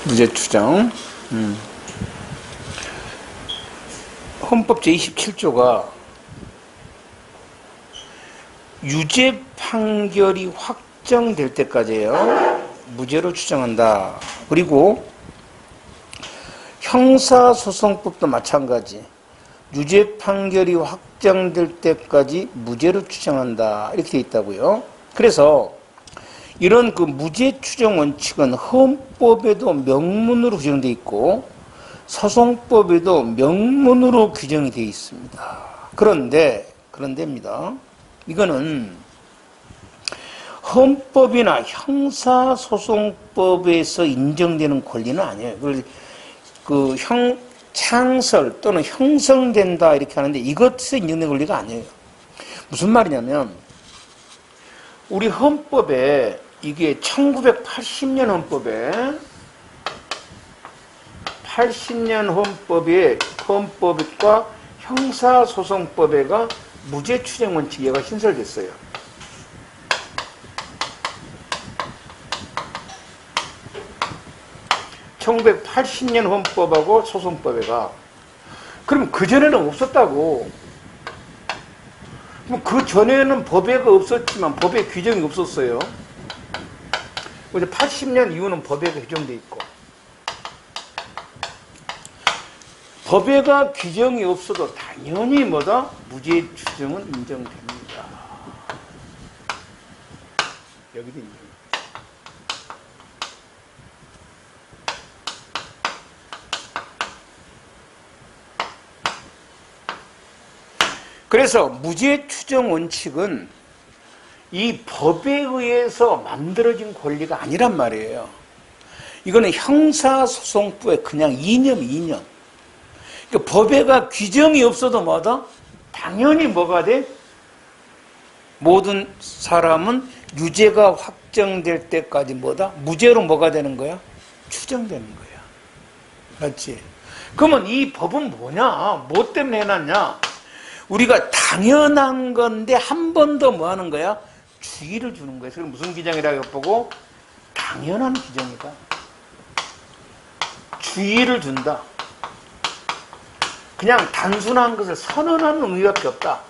무죄 추정. 헌법 제27조가 유죄 판결이 확정될 때까지예요. 무죄로 추정한다. 그리고 형사소송법도 마찬가지. 유죄 판결이 확정될 때까지 무죄로 추정한다. 이렇게 돼 있다고요. 그래서 이런 그 무죄 추정 원칙은 헌법에도 명문으로 규정되어 있고 소송법에도 명문으로 규정이 되어 있습니다. 그런데입니다. 이거는 헌법이나 형사소송법에서 인정되는 권리는 아니에요. 창설 또는 형성된다 이렇게 하는데 이것에서 인정된 권리가 아니에요. 무슨 말이냐면 우리 헌법에 이게 1980년 헌법에 80년 헌법과 형사소송법에가 무죄 추정 원칙이 신설됐어요. (1980년) 헌법하고 소송법에가. 그럼 그전에는 없었다고. 그럼 그전에는 법에가 없었지만 법에 규정이 없었어요. 이제 80년 이후는 법에가 규정돼 있고. 법에가 규정이 없어도 당연히 뭐다? 무죄 추정은 인정됩니다. 여기도 인정. 그래서 무죄 추정 원칙은 이 법에 의해서 만들어진 권리가 아니란 말이에요. 이거는 형사소송법의 그냥 이념. 그러니까 법에가 규정이 없어도 뭐다? 당연히 뭐가 돼? 모든 사람은 유죄가 확정될 때까지 뭐다? 무죄로 뭐가 되는 거야? 추정되는 거야. 맞지? 그러면 이 법은 뭐냐? 뭐 때문에 해놨냐? 우리가 당연한 건데 한 번 더 뭐 하는 거야? 주의를 주는 거예요. 그럼 무슨 규정이라고 보고? 당연한 규정이다. 주의를 준다. 그냥 단순한 것을 선언하는 의미밖에 없다.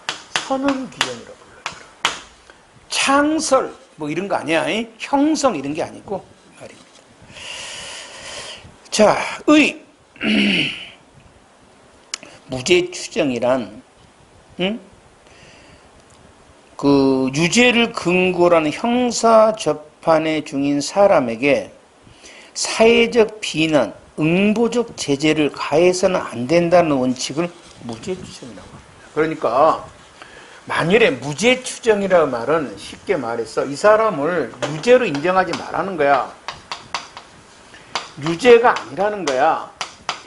선언 규정이라고 불러요. 창설 뭐 이런 거 아니야. 형성 이런 게 아니고 말입니다. 자, 무죄 추정이란 그 유죄를 근거로 하는 형사 재판의 중인 사람에게 사회적 비난, 응보적 제재를 가해서는 안 된다는 원칙을 무죄 추정이라고 합니다. 그러니까 만일에 무죄 추정이라는 말은 쉽게 말해서 이 사람을 유죄로 인정하지 말라는 거야. 유죄가 아니라는 거야.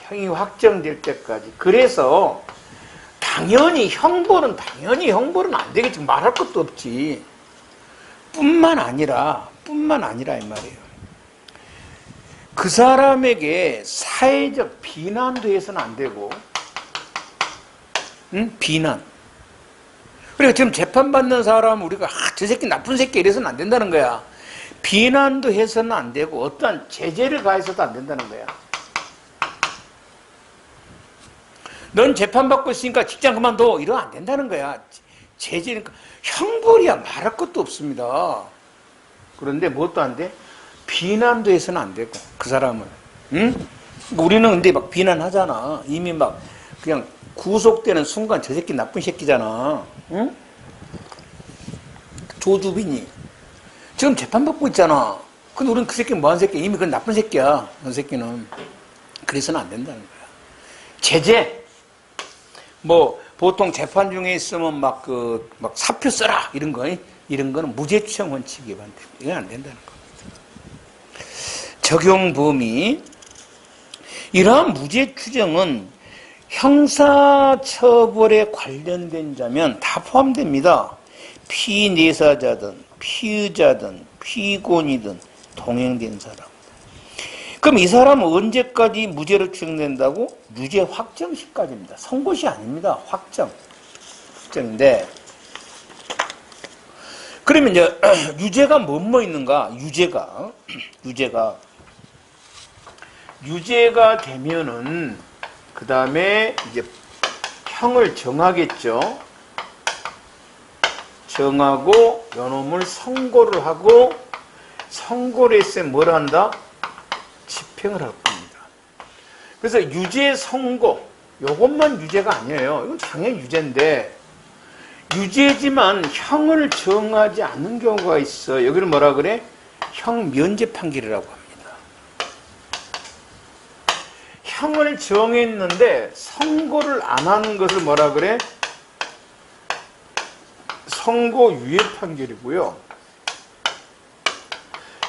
형이 확정될 때까지. 그래서 당연히 형벌은 안 되겠지. 말할 것도 없지. 뿐만 아니라 이 말이에요. 그 사람에게 사회적 비난도 해서는 안 되고, 비난. 그러니까 지금 재판받는 사람 우리가 저 새끼 나쁜 새끼 이래서는 안 된다는 거야. 비난도 해서는 안 되고 어떠한 제재를 가해서도 안 된다는 거야. 넌 재판받고 있으니까 직장 그만둬 이러면 안 된다는 거야. 제재니까 형벌이야 말할 것도 없습니다. 그런데 뭣도 안 돼? 비난도 해서는 안 되고 그 사람을. 우리는 근데 막 비난하잖아. 이미 막 그냥 구속되는 순간 저 새끼 나쁜 새끼잖아. 응? 조주빈이 지금 재판받고 있잖아. 근데 우리는 그 새끼 뭐한 새끼야? 이미 그건 나쁜 새끼야. 그 새끼는. 그래서는 안 된다는 거야. 제재. 뭐 보통 재판 중에 있으면 막 사표 써라 이런 거는 무죄 추정 원칙 위반됩니다. 이건 안 된다는 겁니다. 적용 범위. 이러한 무죄 추정은 형사처벌에 관련된 자면 다 포함됩니다. 피내사자든 피의자든 피고인이든 동행된 사람. 그럼 이 사람은 언제까지 무죄로 추정된다고? 유죄 확정 시까지입니다. 선고시 아닙니다. 확정인데 그러면 이제 유죄가 뭐 있는가? 유죄가 유죄가 되면은 그 다음에 이제 형을 정하겠죠. 정하고 요놈을 선고를 하고 선고를 했으면 뭘 한다? 집행을 할 겁니다. 그래서 유죄 선고 요것만 유죄가 아니에요. 이건 당연히 유죄인데 유죄지만 형을 정하지 않는 경우가 있어. 여기를 뭐라 그래? 형 면제 판결이라고 합니다. 형을 정했는데 선고를 안 하는 것을 뭐라 그래? 선고 유예 판결이고요.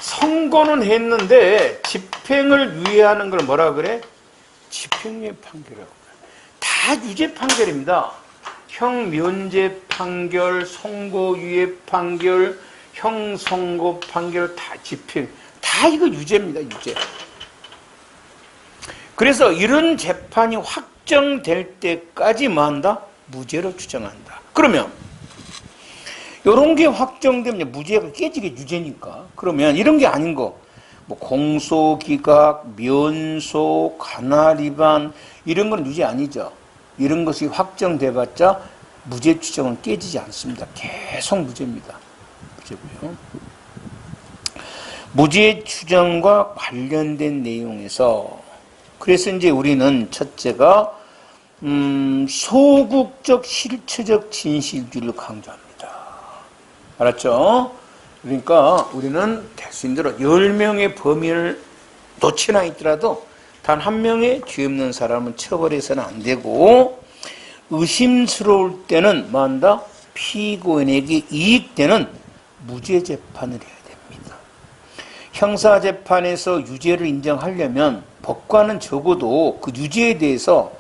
선고는 했는데 집행을 유예하는 걸 뭐라 그래? 집행유예 판결이라고 그래. 다 유죄 판결입니다. 형 면제 판결, 선고 유예 판결, 형 선고 판결 다 집행, 다 이거 유죄입니다. 유죄. 그래서 이런 재판이 확정될 때까지 뭐 한다? 무죄로 추정한다. 그러면 이런 게 확정되면 무죄가 깨지게 유죄니까. 그러면 이런 게 아닌 거, 뭐 공소기각, 면소, 관할 위반 이런 건 유죄 아니죠. 이런 것이 확정돼봤자 무죄 추정은 깨지지 않습니다. 계속 무죄입니다. 무죄고요. 무죄 추정과 관련된 내용에서 그래서 이제 우리는 첫째가 소극적 실체적 진실주의를 강조합니다. 알았죠? 그러니까 우리는 될 수 있는 대로 10명의 범인을 놓치나 있더라도 단 한 명의 죄 없는 사람은 처벌해서는 안 되고 의심스러울 때는 뭐 한다? 피고인에게 이익되는 무죄 재판을 해야 됩니다. 형사재판에서 유죄를 인정하려면 법관은 적어도 그 유죄에 대해서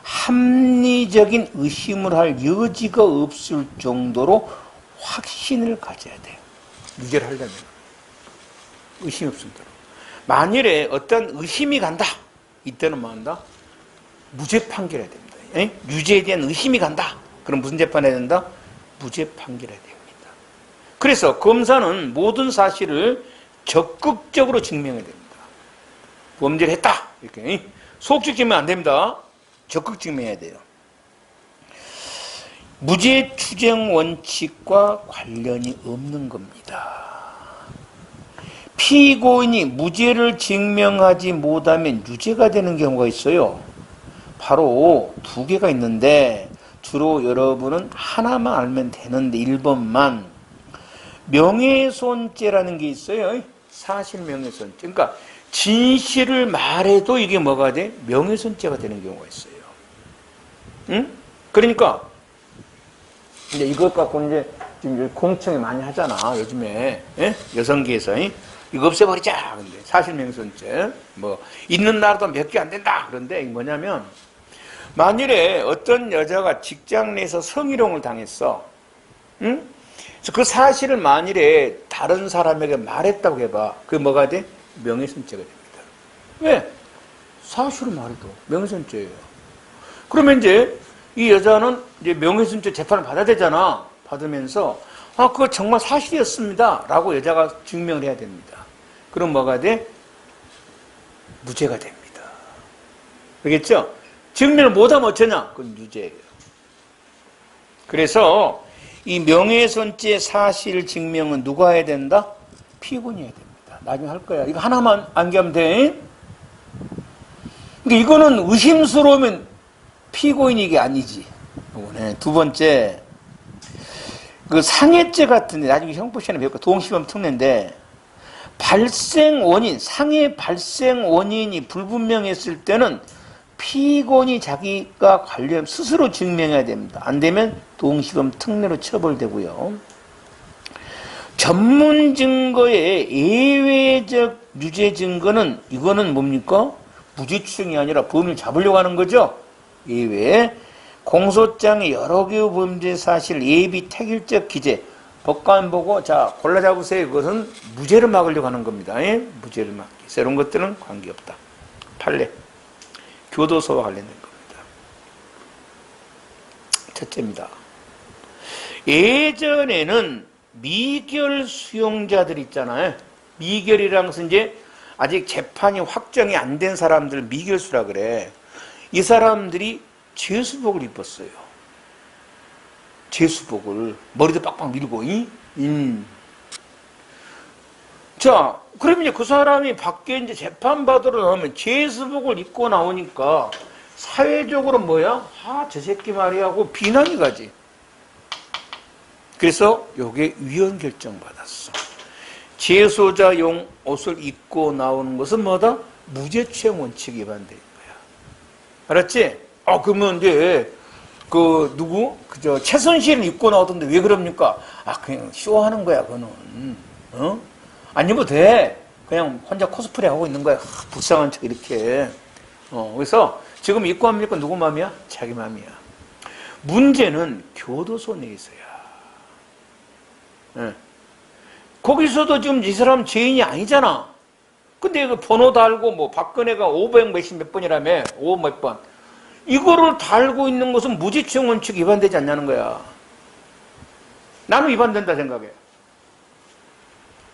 합리적인 의심을 할 여지가 없을 정도로 확신을 가져야 돼요. 유죄를 하려면. 의심이 없을 정도로. 만일에 어떤 의심이 간다. 이때는 뭐 한다? 무죄 판결해야 됩니다. 유죄에 대한 의심이 간다. 그럼 무슨 재판해야 된다? 무죄 판결해야 됩니다. 그래서 검사는 모든 사실을 적극적으로 증명해야 됩니다. 범죄를 했다. 이렇게. 소극적 증명 안 됩니다. 적극 증명해야 돼요. 무죄 추정 원칙과 관련이 없는 겁니다. 피고인이 무죄를 증명하지 못하면 유죄가 되는 경우가 있어요. 바로 두 개가 있는데 주로 여러분은 하나만 알면 되는데 1번만 명예훼손죄라는 게 있어요. 사실 명예훼손죄. 그러니까 진실을 말해도 이게 뭐가 돼? 명예훼손죄가 되는 경우가 있어요. 응? 그러니까 이제 이것 갖고 이제 지금 공청회 많이 하잖아. 요즘에 여성계에서 이거 없애버리자. 근데 사실 명예훼손죄 뭐 있는 나라도 몇 개 안 된다. 그런데 이게 뭐냐면 만일에 어떤 여자가 직장 내에서 성희롱을 당했어. 응? 그래서 그 사실을 만일에 다른 사람에게 말했다고 해봐. 그게 뭐가 돼? 명예훼손죄가 됩니다. 왜? 사실을 말해도 명예훼손죄예요. 그러면 이제 이 여자는 이제 명예훼손죄 재판을 받아야 되잖아. 받으면서 그거 정말 사실이었습니다. 라고 여자가 증명을 해야 됩니다. 그럼 뭐가 돼? 무죄가 됩니다. 알겠죠? 증명을 못하면 어쩌냐? 그건 유죄예요. 그래서 이 명예훼손죄 사실 증명은 누가 해야 된다? 피고인이 해야 됩니다. 나중에 할 거야. 이거 하나만 암기하면 돼. 그러니까 이거는 의심스러우면 피고인이 이게 아니지. 네, 두 번째, 그 상해죄 같은데 나중에 형법 시간에 배울까? 도홍시범 특례인데 발생 원인, 상해 발생 원인이 불분명했을 때는 피고인이 자기가 관련 스스로 증명해야 됩니다. 안 되면 도홍시범 특례로 처벌되고요. 전문 증거의 예외적 유죄 증거는 이거는 뭡니까? 무죄 추정이 아니라 범인을 잡으려고 하는 거죠. 예외. 공소장의 여러 개의 범죄 사실 예비 택일적 기재. 법관 보고 자 골라 잡으세요. 이것은 무죄를 막으려고 하는 겁니다. 무죄를 막기. 이런 것들은 관계없다. 판례. 교도소와 관련된 겁니다. 첫째입니다. 예전에는 미결 수용자들 있잖아요. 미결이라는 것은 이제 아직 재판이 확정이 안 된 사람들 미결수라 그래. 이 사람들이 제수복을 입었어요. 제수복을. 머리도 빡빡 밀고, 자, 그러면 이제 그 사람이 밖에 이제 재판받으러 나오면 제수복을 입고 나오니까 사회적으로 뭐야? 아, 저 새끼 말이야 하고 비난이 가지. 그래서 요게 위헌 결정 받았어. 제소자용 옷을 입고 나오는 것은 뭐다? 무죄추행 원칙 위반된 거야. 알았지? 그러면 이제 최순실은 입고 나오던데 왜 그럽니까? 그냥 쇼하는 거야, 그거는. 안 입어도 돼. 그냥 혼자 코스프레 하고 있는 거야. 불쌍한 척 이렇게. 그래서 지금 입고 합니까? 누구 맘이야? 자기 맘이야. 문제는 교도소 내에서야. 거기서도 지금 이 사람 죄인이 아니잖아. 근데 그 번호 달고 뭐 박근혜가 500 몇십 번이라며 5 몇 번. 이거를 달고 있는 것은 무죄추행 원칙 위반되지 않냐는 거야. 나는 위반된다 생각해.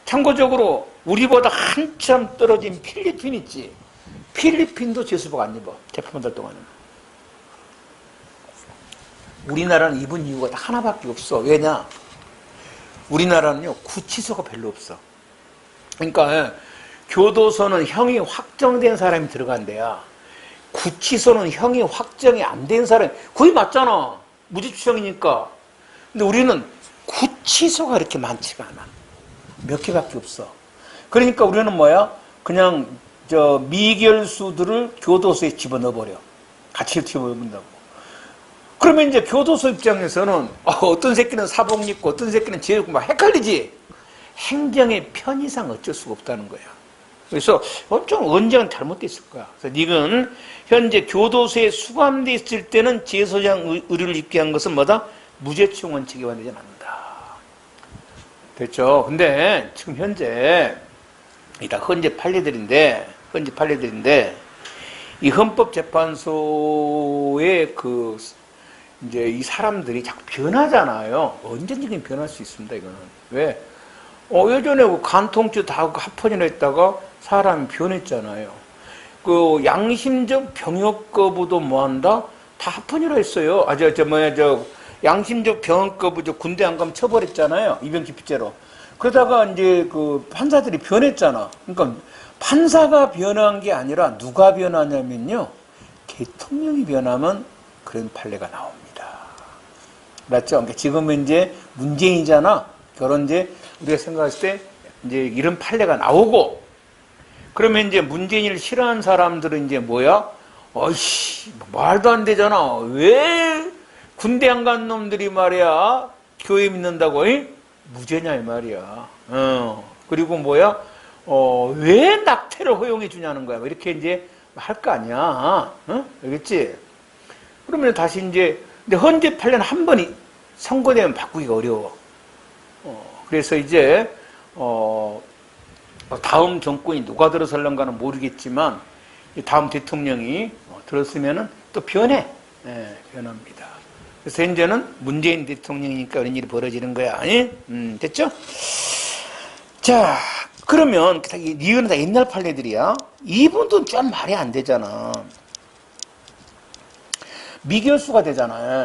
참고적으로 우리보다 한참 떨어진 필리핀 있지. 필리핀도 제수복 안 입어. 재판 달 동안은. 우리나라는 입은 이유가 하나밖에 없어. 왜냐? 우리나라는요, 구치소가 별로 없어. 그러니까 교도소는 형이 확정된 사람이 들어간대야. 구치소는 형이 확정이 안 된 사람이 거의 맞잖아. 무죄추행이니까. 근데 우리는 구치소가 그렇게 많지가 않아. 몇 개밖에 없어. 그러니까 우리는 뭐야? 그냥 미결수들을 교도소에 집어넣어버려. 같이 집어넣는다고. 그러면 이제 교도소 입장에서는 어떤 새끼는 사복 입고 어떤 새끼는 제복 입고 막 헷갈리지. 행정의 편의상 어쩔 수가 없다는 거야. 그래서 좀 언젠가 잘못됐을 거야. 그래서 이건 현재 교도소에 수감돼 있을 때는 제소장 의류를 입게 한 것은 뭐다? 무죄추행 원칙에 위반되지 않는다. 됐죠? 근데 지금 현재 헌재 판례들인데 이 헌법재판소의 이제 이 사람들이 자꾸 변하잖아요. 언제든지 변할 수 있습니다, 이거는. 왜? 예전에 간통죄 다 하고 합헌이나 했다가 사람이 변했잖아요. 양심적 병역 거부도 뭐한다? 다 합헌이라 했어요. 양심적 병역 거부 군대 안 가면 처벌했잖아요. 입영기피죄로. 그러다가 이제 판사들이 변했잖아. 그러니까 판사가 변한 게 아니라 누가 변하냐면요. 대통령이 변하면 그런 판례가 나옵니다. 맞죠? 그러니까 지금은 이제 문재인이잖아. 이제 우리가 생각했을 때 이제 이런 판례가 나오고, 그러면 이제 문재인을 싫어하는 사람들은 이제 뭐야? 말도 안 되잖아. 왜 군대 안 간 놈들이 말이야 교회 믿는다고 무죄냐 이 말이야. 그리고 뭐야? 왜 낙태를 허용해 주냐는 거야. 이렇게 이제 할 거 아니야. 알겠지? 그러면 다시 이제 근데 헌재 판례는 한 번이 선고되면 바꾸기가 어려워. 그래서 이제 다음 정권이 누가 들어설런가는 모르겠지만 다음 대통령이 들었으면은 또 변해. 변합니다. 그래서 현재는 문재인 대통령이니까 이런 일이 벌어지는 거야. 됐죠? 자, 그러면 이거는 다 옛날 판례들이야. 이분도 좀 말이 안 되잖아. 미결수가 되잖아.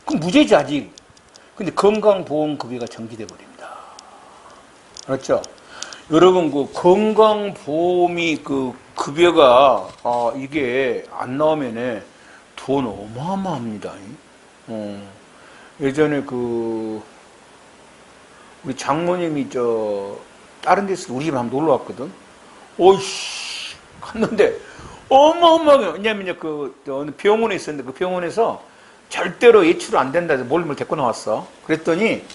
그럼 무죄지 아직. 근데 건강보험급여가 정지돼 버립니다. 그렇죠? 여러분 건강보험이 급여가 이게 안 나오면은 돈 어마어마합니다. 예전에 우리 장모님이 다른 데서 우리 집 한번 놀러 왔거든. 갔는데 어마어마하게. 왜냐면 어느 병원에 있었는데 그 병원에서 절대로 예출 안 된다 해서 몰래 데리고 나왔어. 그랬더니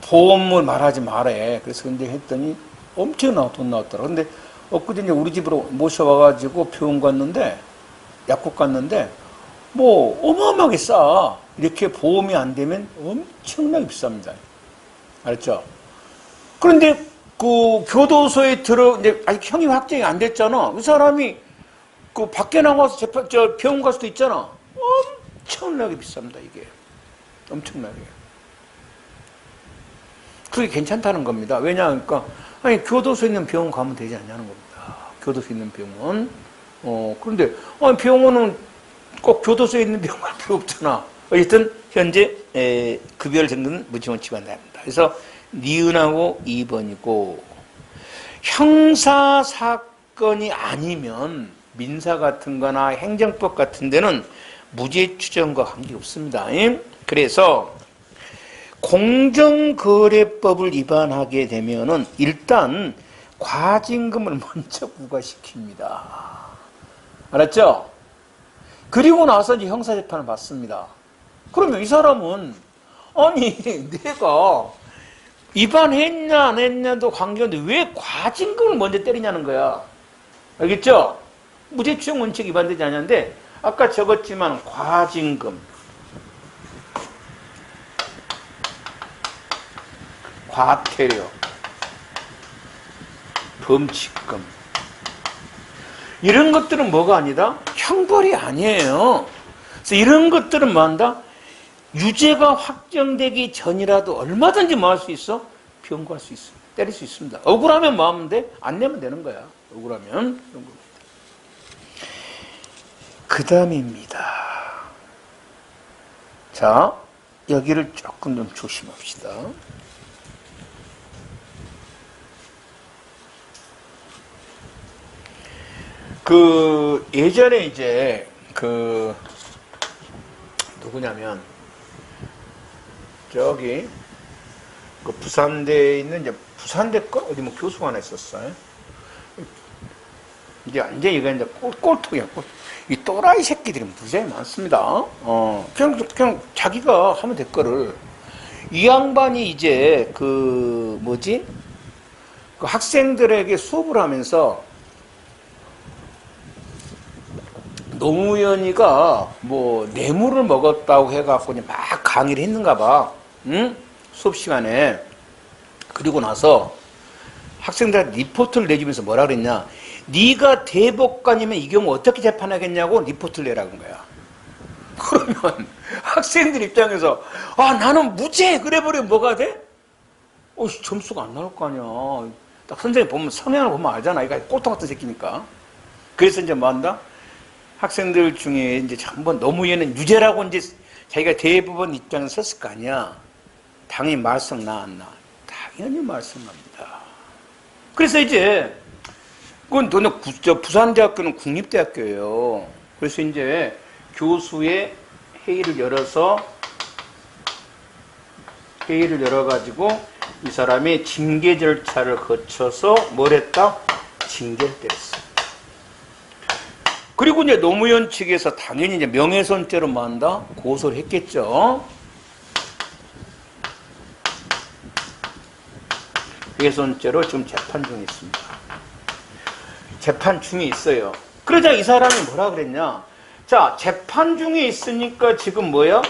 보험을 말하지 말해. 그래서 근데 했더니 엄청나게 돈 나왔더라. 근데 엊그제 이제 우리 집으로 모셔와가지고 병원 갔는데 약국 갔는데 뭐 어마어마하게 싸. 이렇게 보험이 안 되면 엄청나게 비쌉니다. 알았죠? 그런데 교도소에 이제 아직 형이 확정이 안 됐잖아. 그 사람이 밖에 나가서 병원 갈 수도 있잖아. 엄청나게 비쌉니다, 이게. 엄청나게. 그게 괜찮다는 겁니다. 왜냐 하니까 아니 교도소에 있는 병원 가면 되지 않냐는 겁니다. 교도소에 있는 병원. 그런데 아니 병원은 꼭 교도소에 있는 병원 갈 필요 없잖아. 어쨌든 현재 급여를 정도는 무지원칙이 안 됩니다. 그래서 니은하고 2번이고 형사 사건이 아니면 민사 같은 거나 행정법 같은 데는 무죄 추정과 관계없습니다. 그래서 공정거래법을 위반하게 되면은 일단 과징금을 먼저 부과시킵니다. 알았죠? 그리고 나서 이제 형사재판을 받습니다. 그러면 이 사람은 아니 내가 위반했냐 안 했냐도 관계없는데 왜 과징금을 먼저 때리냐는 거야. 알겠죠? 무죄추정 원칙 위반되지 않는데 아까 적었지만 과징금, 과태료, 범칙금 이런 것들은 뭐가 아니다? 형벌이 아니에요. 그래서 이런 것들은 뭐한다? 유죄가 확정되기 전이라도 얼마든지 뭐 할 수 있어? 병고할 수 있어. 때릴 수 있습니다. 억울하면 뭐 하면 돼? 안 내면 되는 거야. 억울하면. 그 다음입니다. 자, 여기를 조금 좀 조심합시다. 예전에 이제 누구냐면 저기 부산대에 있는 이제 부산대 거 어디 뭐 교수가 하나 있었어요. 이제 완전 이거 이제 꼴통이야. 이 또라이 새끼들이 무지하게 많습니다. 그냥 자기가 하면 될 거를 이 양반이 이제 그 학생들에게 수업을 하면서 노무현이가 뭐 뇌물을 먹었다고 해갖고 막 강의를 했는가 봐. 응? 수업 시간에. 그리고 나서 학생들한테 리포트를 내주면서 뭐라 그랬냐. 네가 대법관이면 이 경우 어떻게 재판하겠냐고 리포트를 내라는 거야. 그러면 학생들 입장에서 나는 무죄 그래버리면 뭐가 돼? 점수가 안 나올 거 아니야. 딱 선생님 보면 성향을 보면 알잖아. 이거 꼴통 같은 새끼니까. 그래서 이제 뭐 한다? 학생들 중에 이제 한번 노무현은 유죄라고 이제 자기가 대법원 입장에서 섰을 거 아니야. 당연히 말썽 나왔나? 당연히 말썽 납니다. 그래서 이제 그건 부산대학교는 국립대학교예요. 그래서 이제 교수의 회의를 열어가지고 이 사람이 징계 절차를 거쳐서 뭘 했다? 징계를 때렸어. 그리고 이제 노무현 측에서 당연히 이제 명예훼손죄로 뭐 한다? 고소를 했겠죠. 명예훼손죄로 지금 재판 중에 있습니다. 재판 중에 있어요. 그러자 이 사람이 뭐라 그랬냐? 자, 재판 중에 있으니까 지금 뭐야?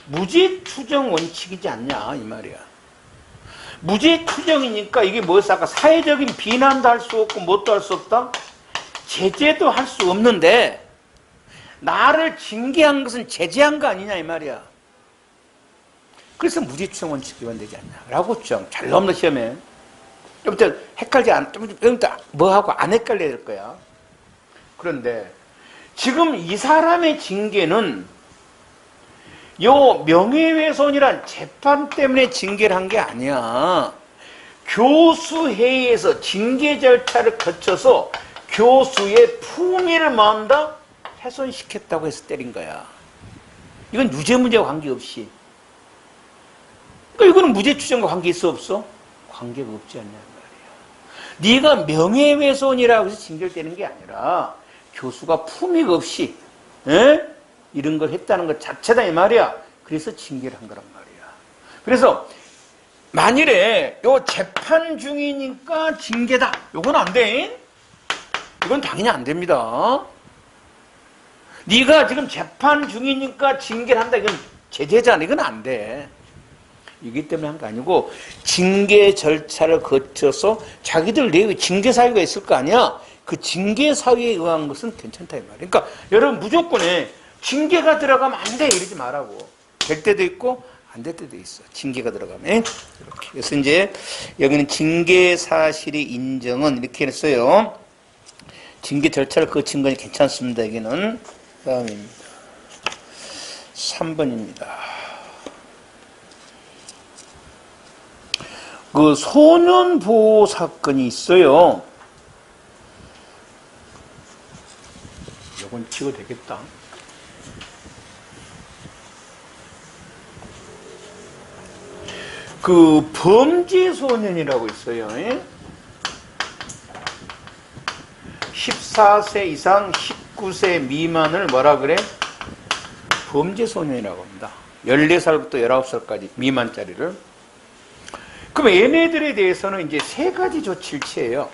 무죄 추정 원칙이지 않냐 이 말이야. 무죄 추정이니까 이게 뭐였어? 아까 사회적인 비난도 할 수 없고 뭣도 할 수 없다? 제재도 할 수 없는데 나를 징계한 것은 제재한 거 아니냐 이 말이야. 그래서 무죄 추정 원칙 위반되지 않냐 라고 주장. 잘 나옵니다 시험에. 좀 더 헷갈리지 않아. 좀 더 뭐하고 안 헷갈려야 될 거야. 그런데 지금 이 사람의 징계는 요 명예훼손이란 재판 때문에 징계를 한 게 아니야. 교수회의에서 징계 절차를 거쳐서 교수의 품위를 뭐한다? 훼손시켰다고 해서 때린 거야. 이건 유죄 문제와 관계없이. 그러니까 이거는 무죄 추정과 관계 있어 없어? 관계가 없지 않냐 말이야. 네가 명예훼손이라고 해서 징계를 때리는 게 아니라 교수가 품위가 없이 이런 걸 했다는 것 자체다 이 말이야. 그래서 징계를 한 거란 말이야. 그래서 만일에 요 재판 중이니까 징계다. 요건 안 돼. 이건 당연히 안 됩니다. 네가 지금 재판 중이니까 징계를 한다. 이건 제재잖아. 이건 안 돼. 이기 때문에 한 거 아니고 징계 절차를 거쳐서 자기들 내에 징계 사유가 있을 거 아니야. 그 징계 사유에 의한 것은 괜찮다 이 말이야. 그러니까 여러분 무조건에 징계가 들어가면 안 돼 이러지 말라고. 될 때도 있고 안 될 때도 있어. 징계가 들어가면. 이렇게. 그래서 이제 여기는 징계 사실의 인정은 이렇게 했어요. 징계 절차를 거친 건 괜찮습니다. 여기는. 다음입니다. 3번입니다. 그 소년 보호 사건이 있어요. 이건 찍어도 되겠다. 그 범죄 소년이라고 있어요. 14세 이상 19세 미만을 뭐라 그래? 범죄 소년이라고 합니다. 14살부터 19살까지 미만짜리를. 그럼 얘네들에 대해서는 이제 세 가지 조치를 취해요.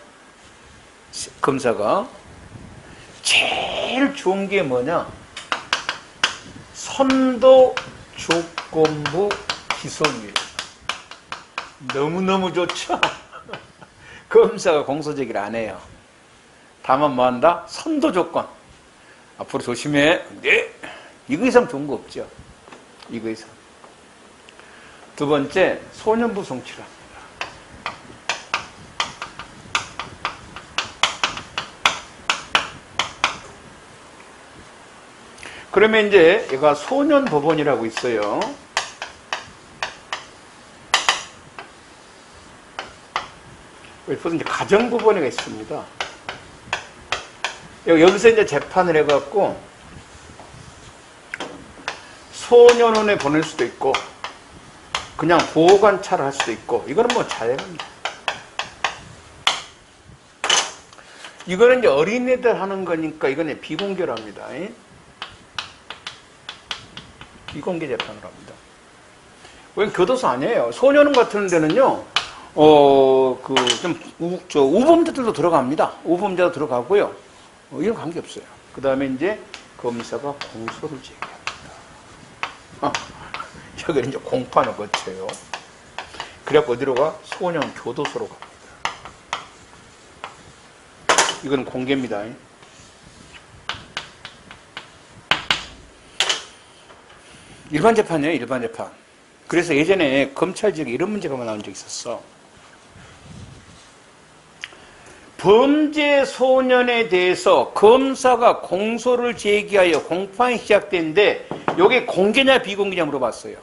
검사가. 제일 좋은 게 뭐냐? 선도 조건부 기소입니다. 너무너무 좋죠? 검사가 공소제기를 안 해요. 다만 뭐 한다? 선도 조건. 앞으로 조심해. 네. 이거 이상 좋은 거 없죠. 이거 이상. 두 번째, 소년부 송치를 합니다. 그러면 이제 얘가 소년법원이라고 있어요. 여기서 이제 가정법원이 있습니다. 여기서 이제 재판을 해갖고 소년원에 보낼 수도 있고 그냥 보호관찰을 할 수도 있고 이거는 뭐 자유입니다. 이거는 이제 어린애들 하는 거니까 이거는 비공개랍니다. 비공개 재판을 합니다. 왜 교도소 아니에요? 소년원 같은 데는요, 우범자들도 들어갑니다. 우범자도 들어가고요. 이런 관계 없어요. 그 다음에 이제 검사가 공소를 제기합니다. 여기는 이제 공판을 거쳐요. 그래갖고 어디로 가? 소년 교도소로 갑니다. 이건 공개입니다. 일반 재판이에요, 일반 재판. 그래서 예전에 검찰직에 이런 문제가 나온 적이 있었어. 범죄 소년에 대해서 검사가 공소를 제기하여 공판이 시작됐는데 이게 공개냐 비공개냐 물어봤어요.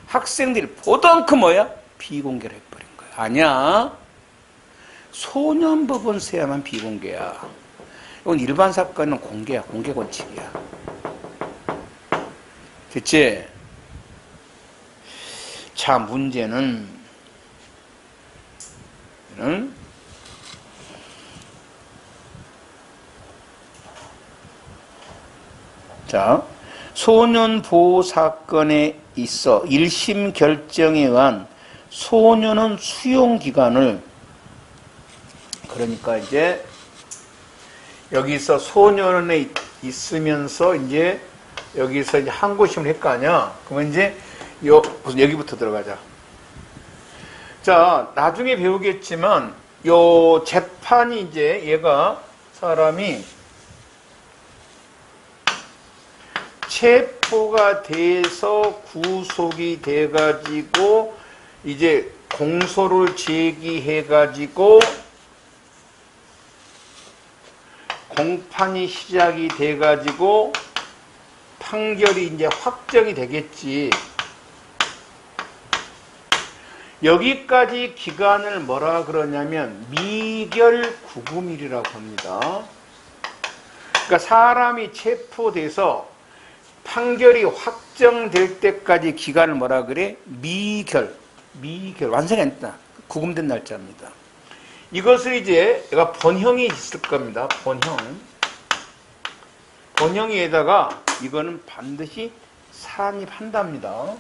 학생들이 보던 뭐야? 비공개를 해버린 거야. 아니야. 소년법원서야만 비공개야. 이건 일반 사건은 공개야. 공개 원칙이야. 됐지? 자, 문제는 자, 소년보호 사건에 있어 1심 결정에 의한 소년원 수용기간을 그러니까 이제 여기서 소년원에 있으면서 이제 여기서 이제 항고심을 할 거 아니야. 그러면 이제 여기부터 들어가자. 자, 나중에 배우겠지만 요 재판이 이제 얘가 사람이 체포가 돼서 구속이 돼가지고 이제 공소를 제기해가지고 공판이 시작이 돼가지고 판결이 이제 확정이 되겠지. 여기까지 기간을 뭐라 그러냐면 미결 구금일이라고 합니다. 그러니까 사람이 체포돼서 판결이 확정될 때까지 기간을 뭐라 그래? 미결 완성이 안 됐다. 구금된 날짜입니다. 이것을 이제 얘가 본형이 있을 겁니다. 본형에다가 이거는 반드시 산입한답니다.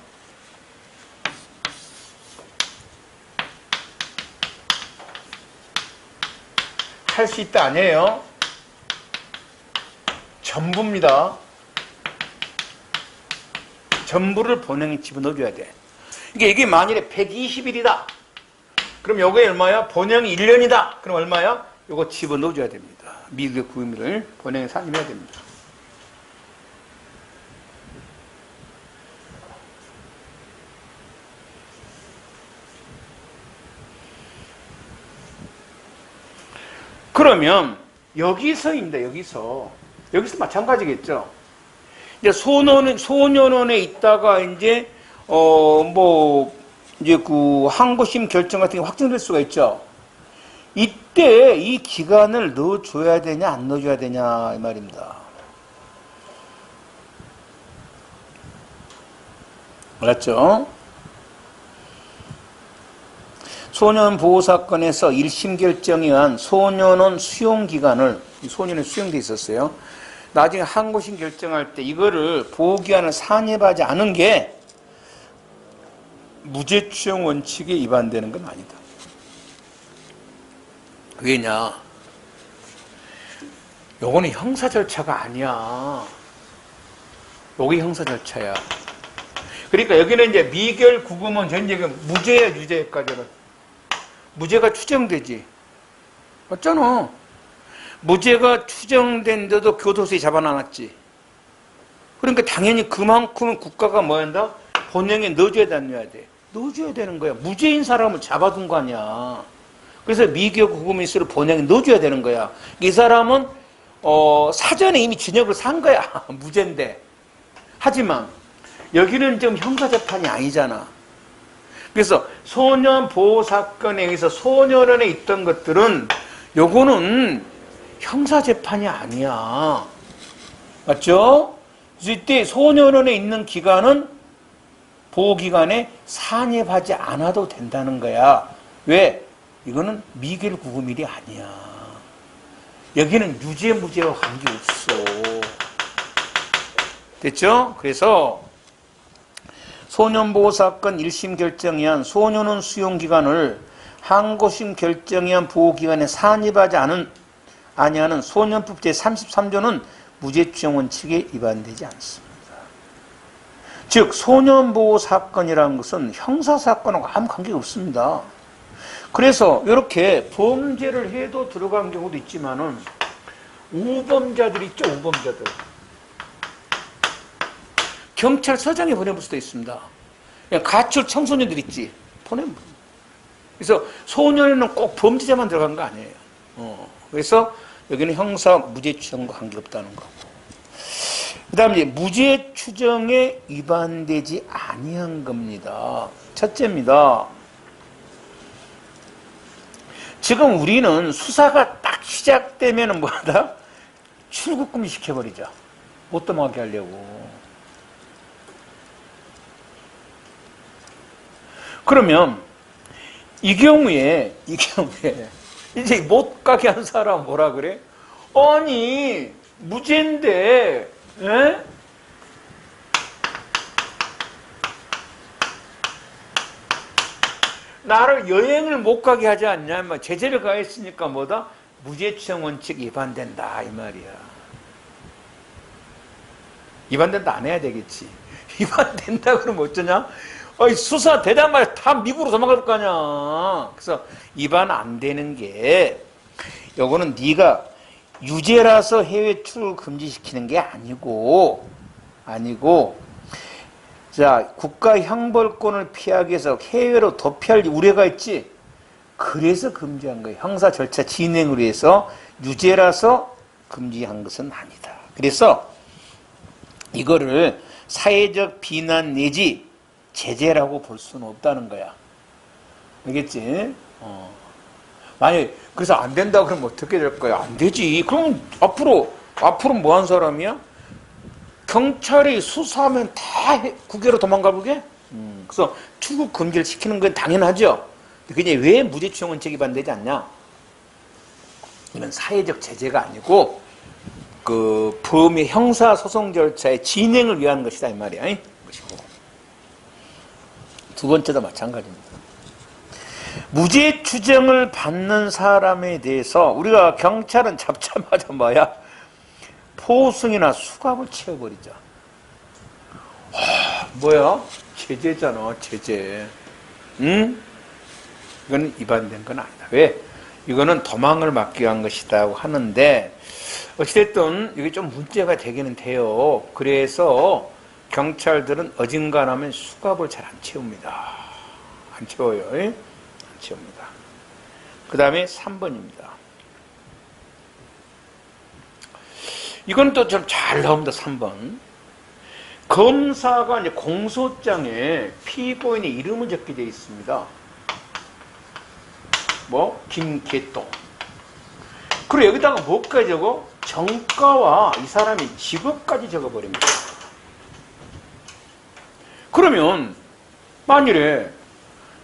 할 수 있다 아니에요. 전부입니다. 전부를 본형에 집어넣어줘야 돼. 이게 만일에 120일이다. 그럼 요게 얼마야? 본형이 1년이다. 그럼 얼마야? 요거 집어넣어줘야 됩니다. 미결 구금일을 본형에 산입해야 됩니다. 그러면 여기서입니다. 여기서 마찬가지겠죠. 이제 소년원에 있다가 이제 이제 그 항고심 결정 같은 게 확정될 수가 있죠. 이때 이 기간을 넣어줘야 되냐 안 넣어줘야 되냐 이 말입니다. 알았죠? 소년 보호 사건에서 1심 결정에 의한 소년원 수용 기간을, 소년원 수용돼 있었어요. 나중에 항고심 결정할 때 이거를 보호 기간을 산입하지 않은 게 무죄 추정 원칙에 위반되는 건 아니다. 왜냐? 요거는 형사 절차가 아니야. 요게 형사 절차야. 그러니까 여기는 이제 미결 구금은 전쟁은 무죄야, 유죄까지는. 무죄가 추정되지. 맞잖아. 무죄가 추정된데도 교도소에 잡아놔놨지. 그러니까 당연히 그만큼은 국가가 뭐 한다? 본형에 넣어줘야 돼, 안 넣어야 돼? 넣어줘야 되는 거야. 무죄인 사람을 잡아둔 거 아니야. 그래서 미결 구금이 있으러 본형에 넣어줘야 되는 거야. 이 사람은 사전에 이미 진역을 산 거야. 무죄인데. 하지만 여기는 지금 형사재판이 아니잖아. 그래서 소년 보호 사건에 의해서 소년원에 있던 것들은 요거는 형사재판이 아니야. 맞죠? 그래서 이때 소년원에 있는 기간은 보호기간에 산입하지 않아도 된다는 거야. 왜? 이거는 미결 구금일이 아니야. 여기는 유죄 무죄와 관계없어. 됐죠? 그래서 소년보호사건 1심 결정에 의한 소년원 수용기간을 항고심 결정에 의한 보호기간에 산입하지 아니하는 소년법 제33조는 무죄추정 원칙에 위반되지 않습니다. 즉 소년보호사건이라는 것은 형사사건하고 아무 관계가 없습니다. 그래서 이렇게 범죄를 해도 들어간 경우도 있지만은 우범자들 있죠, 우범자들. 경찰서장에 보내볼 수도 있습니다. 가출 청소년들 있지, 보내면. 그래서 소년에는 꼭 범죄자만 들어간 거 아니에요. 그래서 여기는 형사 무죄 추정과 관계없다는 거고. 그 다음에 이제 무죄 추정에 위반되지 아니한 겁니다. 첫째입니다. 지금 우리는 수사가 딱 시작되면 뭐하다? 출국금지 시켜버리죠. 못 넘어가게 하려고. 그러면 이 경우에 이제 못 가게 한 사람 뭐라 그래? 아니 무죄인데, 에? 나를 여행을 못 가게 하지 않냐? 뭐 제재를 가했으니까 뭐다? 무죄추정 원칙 위반된다 이 말이야. 위반된다 안 해야 되겠지. 위반된다 그러면 어쩌냐? 수사 되자마자 다 미국으로 도망갈 거 아니야. 그래서 위반 안 되는 게, 요거는 네가 유죄라서 해외 출국을 금지시키는 게 아니고, 자, 국가 형벌권을 피하기 위해서 해외로 도피할 우려가 있지. 그래서 금지한 거예요. 형사 절차 진행을 위해서 유죄라서 금지한 것은 아니다. 그래서 이거를 사회적 비난 내지 제재라고 볼 수는 없다는 거야. 알겠지? 만약에 그래서 안 된다 그러면 어떻게 될 거야? 안 되지. 그럼 앞으로 뭐 한 사람이야? 경찰이 수사하면 다 국외로 도망가 보게? 그래서 출국 금지를 시키는 건 당연하죠. 근데 왜 무죄추정 원칙이 위반되지 않냐? 이건 사회적 제재가 아니고 그 범의 형사 소송 절차의 진행을 위한 것이다 이 말이야. 두 번째도 마찬가지입니다. 무죄 추정을 받는 사람에 대해서 우리가 경찰은 잡자마자 뭐야? 포승이나 수갑을 채워버리자. 뭐야? 제재잖아, 제재. 응? 이건 위반된 건 아니다. 왜? 이거는 도망을 막기 위한 것이라고 하는데, 어찌됐든 이게 좀 문제가 되기는 돼요. 그래서 경찰들은 어진간하면 수갑을 잘 안 채웁니다. 안 채워요. 안 채웁니다. 그 다음에 3번입니다. 이건 또 좀 잘 나옵니다. 3번. 검사가 이제 공소장에 피고인의 이름을 적게 되어 있습니다. 뭐 김계동. 그리고 여기다가 뭐까지 적어? 정가와 이 사람의 직업까지 적어버립니다. 그러면 만일에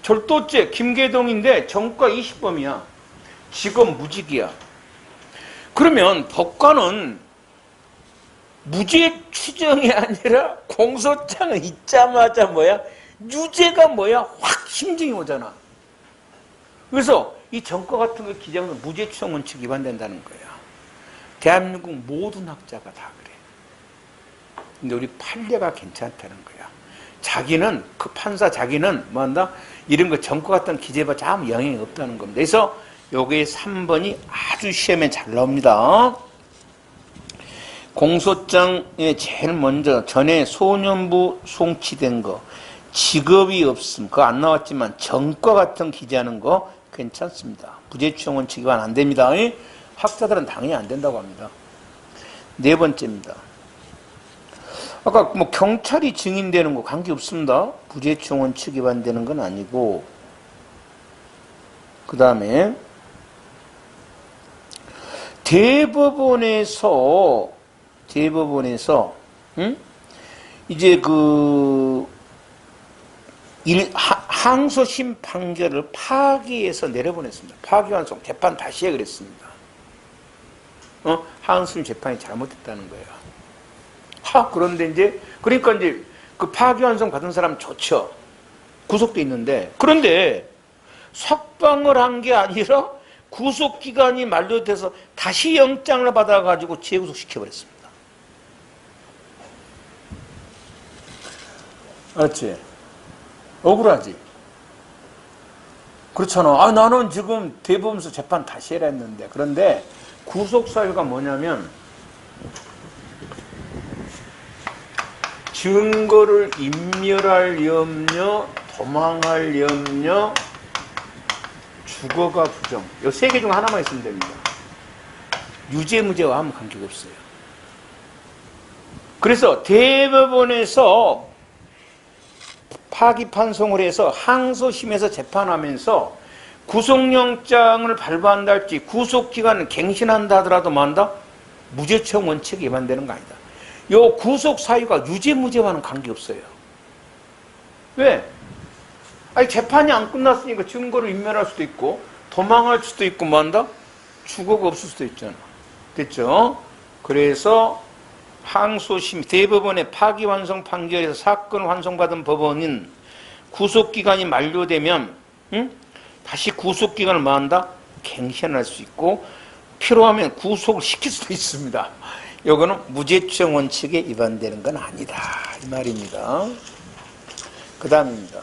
절도죄 김계동인데 정가 20범이야. 직업 무직이야. 그러면 법관은 무죄 추정이 아니라 공소장을 읽자마자 뭐야? 유죄가 뭐야? 확 심증이 오잖아. 그래서 이 정과 같은 거 기재하면 무죄 추정 원칙 위반된다는 거야. 대한민국 모든 학자가 다 그래. 근데 우리 판례가 괜찮다는 거야. 자기는 그 판사 자기는 뭐한다? 이런 거 정과 같은 기재해봤자 아무 영향이 없다는 겁니다. 그래서 요게 3번이 아주 시험에 잘 나옵니다. 공소장에 제일 먼저 전에 소년부 송치된 거 직업이 없음 그거 안 나왔지만 정과 같은 기재하는 거 괜찮습니다. 무죄추정 원칙 위반 안 됩니다. 학자들은 당연히 안 된다고 합니다. 네 번째입니다. 아까 뭐 경찰이 증인되는 거 관계 없습니다. 무죄추정 원칙 위반되는 건 아니고 그 다음에 대법원에서 이제 그 항소심 판결을 파기해서 내려보냈습니다. 파기환송 재판 다시 해 그랬습니다. 항소심 재판이 잘못됐다는 거예요. 그런데 이제 그러니까 이제 그 파기환송 받은 사람 좋죠. 구속돼 있는데 그런데 석방을 한 게 아니라 구속기간이 만료돼서 다시 영장을 받아가지고 재구속시켜버렸습니다. 알았지? 억울하지? 그렇잖아. 나는 지금 대법원에서 재판 다시 해라 했는데 그런데 구속사유가 뭐냐면 증거를 인멸할 염려, 도망할 염려, 주거가 부정. 이 세 개 중 하나만 있으면 됩니다. 유죄, 무죄와 아무 관계가 없어요. 그래서 대법원에서 파기판송을 해서 항소심에서 재판하면서 구속영장을 발부한다 할지 구속기간을 갱신한다 하더라도 뭐한다? 무죄처형 원칙이 위반되는 거 아니다. 요 구속사유가 유죄, 무죄와는 관계없어요. 왜? 아니 재판이 안 끝났으니까 증거를 인멸할 수도 있고 도망할 수도 있고 뭐한다? 주거가 없을 수도 있잖아. 됐죠? 그래서 항소심 대법원의 파기환송 판결에서 사건을 환송받은 법원인 구속기간이 만료되면 다시 구속기간을 뭐한다? 갱신할 수 있고 필요하면 구속을 시킬 수도 있습니다. 이거는 무죄추정 원칙에 위반되는 건 아니다 이 말입니다. 그 다음입니다.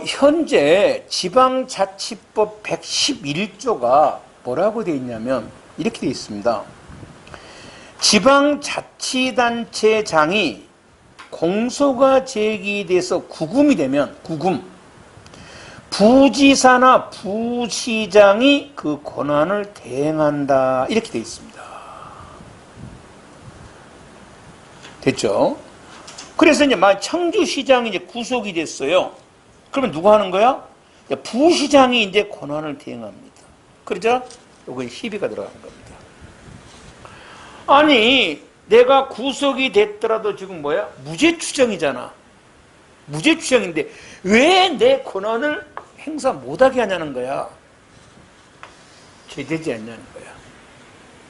현재 지방자치법 111조가 뭐라고 되어 있냐면 이렇게 되어 있습니다. 지방자치단체장이 공소가 제기돼서 구금이 되면 부지사나 부시장이 그 권한을 대행한다 이렇게 되어 있습니다. 됐죠? 그래서 이제 청주시장이 이제 구속이 됐어요. 그러면 누가 하는 거야? 부시장이 이제 권한을 대행합니다. 그러자 요거 시비가 들어가는 겁니다. 아니 내가 구속이 됐더라도 지금 뭐야? 무죄추정이잖아. 무죄추정인데 왜 내 권한을 행사 못하게 하냐는 거야. 제재지 않냐는 거야.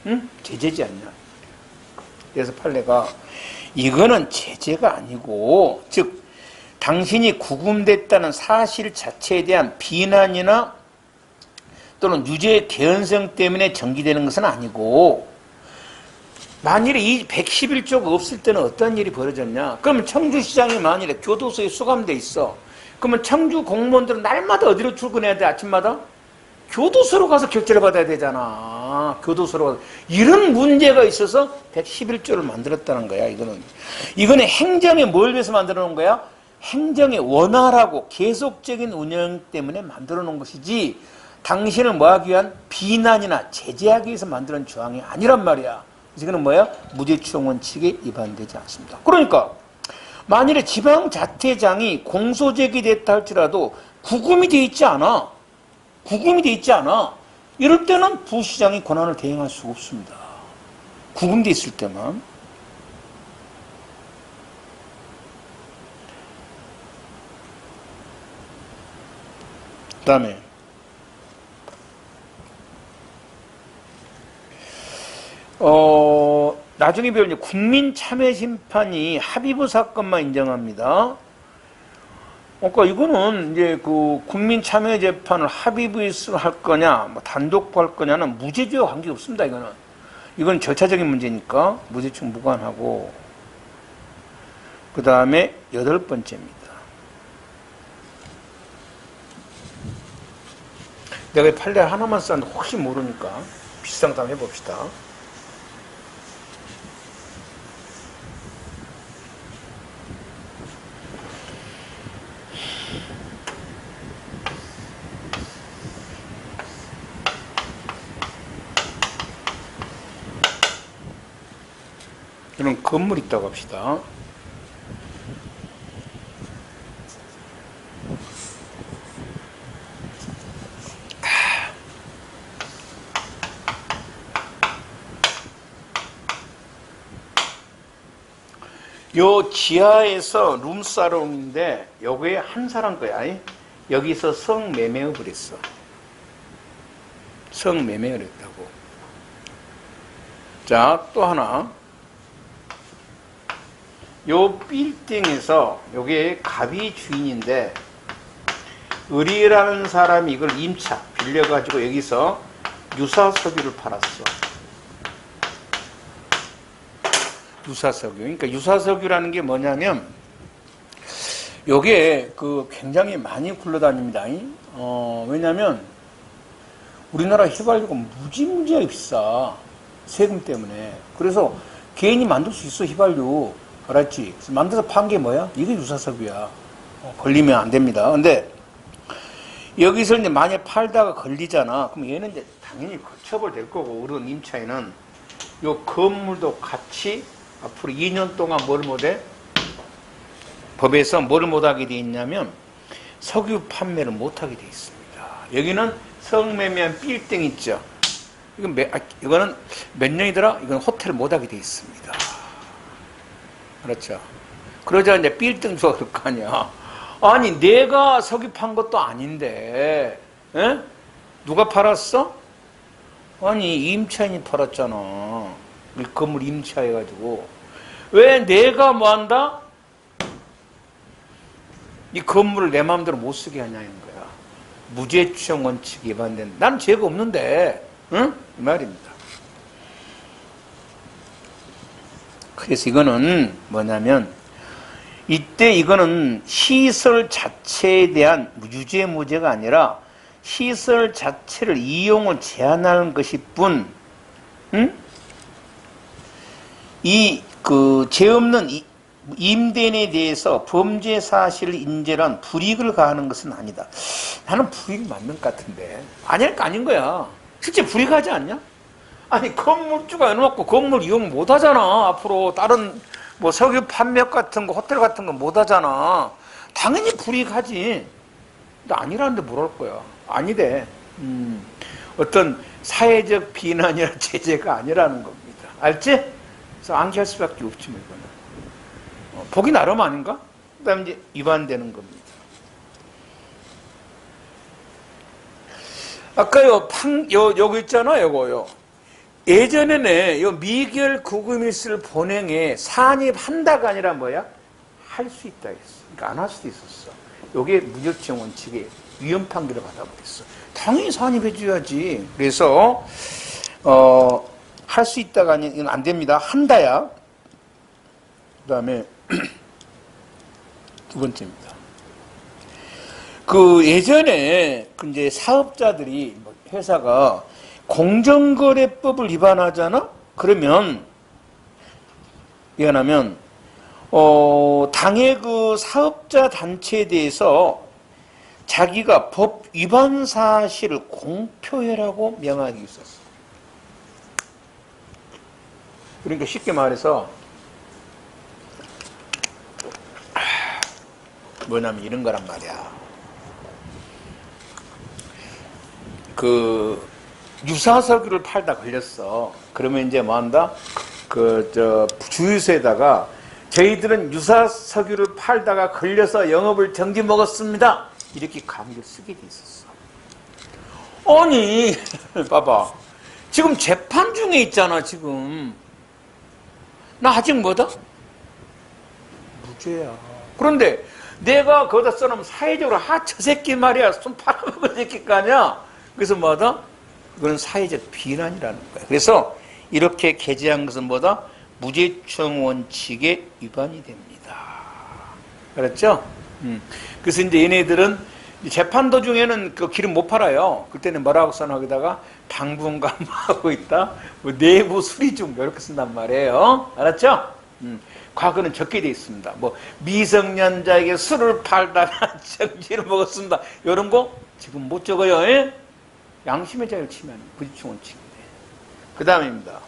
응? 제재지 않냐. 그래서 판례가 이거는 제재가 아니고 즉 당신이 구금됐다는 사실 자체에 대한 비난이나 또는 유죄의 개연성 때문에 정기되는 것은 아니고 만일에 이 111조가 없을 때는 어떤 일이 벌어졌냐. 그러면 청주시장이 만일에 교도소에 수감돼 있어. 그러면 청주 공무원들은 날마다 어디로 출근해야 돼? 아침마다? 교도소로 가서 결제를 받아야 되잖아. 교도소로 가서. 이런 문제가 있어서 111조를 만들었다는 거야. 이거는 행정에 뭘 위해서 만들어 놓은 거야? 행정의 원활하고 계속적인 운영 때문에 만들어 놓은 것이지 당신을 뭐하기 위한 비난이나 제재하기 위해서 만드는 조항이 아니란 말이야. 그래서 이거는 뭐야? 무죄추정 원칙에 위반되지 않습니다. 그러니까 만일에 지방자태장이 공소제기됐다 할지라도 구금이 돼 있지 않아. 구금이 돼 있지 않아. 이럴 때는 부시장이 권한을 대행할 수가 없습니다. 구금돼 있을 때만. 그 다음에 나중에 배울 이제 국민참여심판이 합의부 사건만 인정합니다. 그러니까 이거는 이제 그 국민참여재판을 합의부에서 할 거냐, 뭐 단독부 할 거냐는 무죄죄와 관계 없습니다. 이건 절차적인 문제니까 무죄추정 무관하고. 그 다음에 8번째입니다. 내가 판례 하나만 썼는데 혹시 모르니까 비슷상담 해봅시다. 이런 건물이 있다고 합시다. 요 지하에서 룸사롱인데 여기에 한 사람 거야. 여기서 성매매업을 했어. 성매매를 했다고. 자, 또 하나. 요 빌딩에서 요게 갑이 주인인데 의리라는 사람이 이걸 임차 빌려가지고 여기서 유사석유를 팔았어. 유사석유. 그러니까 유사석유라는 게 뭐냐면 요게 그 굉장히 많이 굴러다닙니다. 왜냐면 우리나라 휘발유가 무지무지하게 비싸. 세금 때문에. 그래서 개인이 만들 수 있어, 휘발유. 알았지? 그래서 만들어서 판 게 뭐야? 이게 유사석유야. 걸리면 안 됩니다. 근데 여기서 이제 만약 팔다가 걸리잖아. 그럼 얘는 이제 당연히 처벌될 거고, 어른 임차인은 요 건물도 같이 앞으로 2년 동안 뭘 못해? 법에서 뭘 못하게 돼 있냐면 석유 판매를 못하게 돼 있습니다. 여기는 성매매한 빌딩 있죠. 이거는 몇 년이더라? 이건 호텔 못하게 돼 있습니다. 그렇죠. 그러자 이제 빌딩 주가 그럴 거 아니야. 아니 내가 석유 판 것도 아닌데, 에? 누가 팔았어? 아니 임차인이 팔았잖아. 이 건물 임차해가지고. 왜 내가 뭐 한다? 이 건물을 내 마음대로 못 쓰게 하냐는 거야. 무죄추정 원칙이 위반된. 난 죄가 없는데, 응? 이 말입니다. 그래서 이거는 뭐냐면 이때 이거는 시설 자체에 대한 유죄 무죄가 아니라 시설 자체를 이용을 제한하는 것일 뿐, 응? 죄 없는 임대인에 대해서 범죄 사실을 인정한 불이익을 가하는 것은 아니다. 나는 불이익 맞는 것 같은데. 아닌 거야. 실제 불이익하지 않냐? 아니, 건물주가 해놓고 건물 이용 못 하잖아. 앞으로 다른 뭐 석유 판매업 같은 거, 호텔 같은 거 못 하잖아. 당연히 불이익하지. 근데 아니라는데 뭘 할 거야. 아니래. 어떤 사회적 비난이나 제재가 아니라는 겁니다. 알지? 그래서 암기할 수밖에 없지, 뭐, 이거는. 보기 나름 아닌가? 그 다음에 이제 위반되는 겁니다. 아까 요거 있잖아, 요거요. 예전에는 요 미결 구금일수를 본행에 산입한다가 아니라 뭐야? 할 수 있다 했어. 그러니까 안 할 수도 있었어. 요게 무죄추정 원칙에 위헌 판결을 받아버렸어. 당연히 산입해줘야지. 그래서 할 수 있다가 아니 이건 안 됩니다. 한다야. 그 다음에 두 번째입니다. 그 예전에 그 이제 사업자들이 회사가 공정거래법을 위반하잖아? 그러면 당의 그 사업자 단체에 대해서 자기가 법 위반 사실을 공표해라고 명하기 있었어. 그러니까 쉽게 말해서 뭐냐면 이런 거란 말이야. 그 유사석유를 팔다 걸렸어. 그러면 이제 뭐 한다? 주유소에다가 저희들은 유사석유를 팔다가 걸려서 영업을 정지 먹었습니다. 이렇게 강조 쓰게 돼 있었어. 아니, 봐봐. 지금 재판 중에 있잖아, 지금. 나 아직 뭐다? 무죄야. 그런데 내가 거기다 써놓으면 사회적으로 저 새끼 말이야. 손 팔아먹을 새끼 거 아니야? 그래서 뭐다? 그건 사회적 비난이라는 거야. 그래서 이렇게 게재한 것은 뭐다? 무죄추정 원칙에 위반이 됩니다. 알았죠? 그래서 이제 얘네들은 재판 도중에는 그 기름 못 팔아요. 그때는 뭐라고 써놔? 거기다가 당분간 하고 있다. 뭐 내부 수리 중 이렇게 쓴단 말이에요. 알았죠? 과거는 적게 돼 있습니다. 뭐 미성년자에게 술을 팔다가 정지를 먹었습니다. 이런 거 지금 못 적어요. 예? 양심의 자유를 침해하는 무죄추정 원칙인데. 그 다음입니다.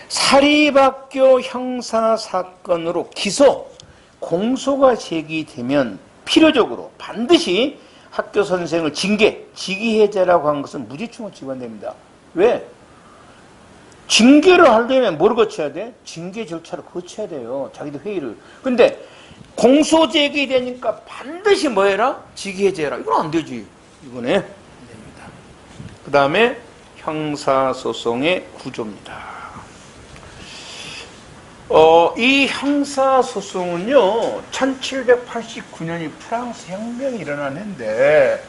사립학교 형사사건으로 기소, 공소가 제기되면 필요적으로 반드시 학교 선생을 징계, 직위해제라고 한 것은 무죄추정으로 위반됩니다. 왜? 징계를 하려면 뭐를 거쳐야 돼? 징계 절차를 거쳐야 돼요. 자기들 회의를. 근데 공소 제기되니까 반드시 뭐 해라? 직위해제해라. 이건 안 되지. 이거는 안 됩니다. 그 다음에 형사소송의 구조입니다. 이 형사소송은요, 1789년이 프랑스 혁명이 일어난 해인데,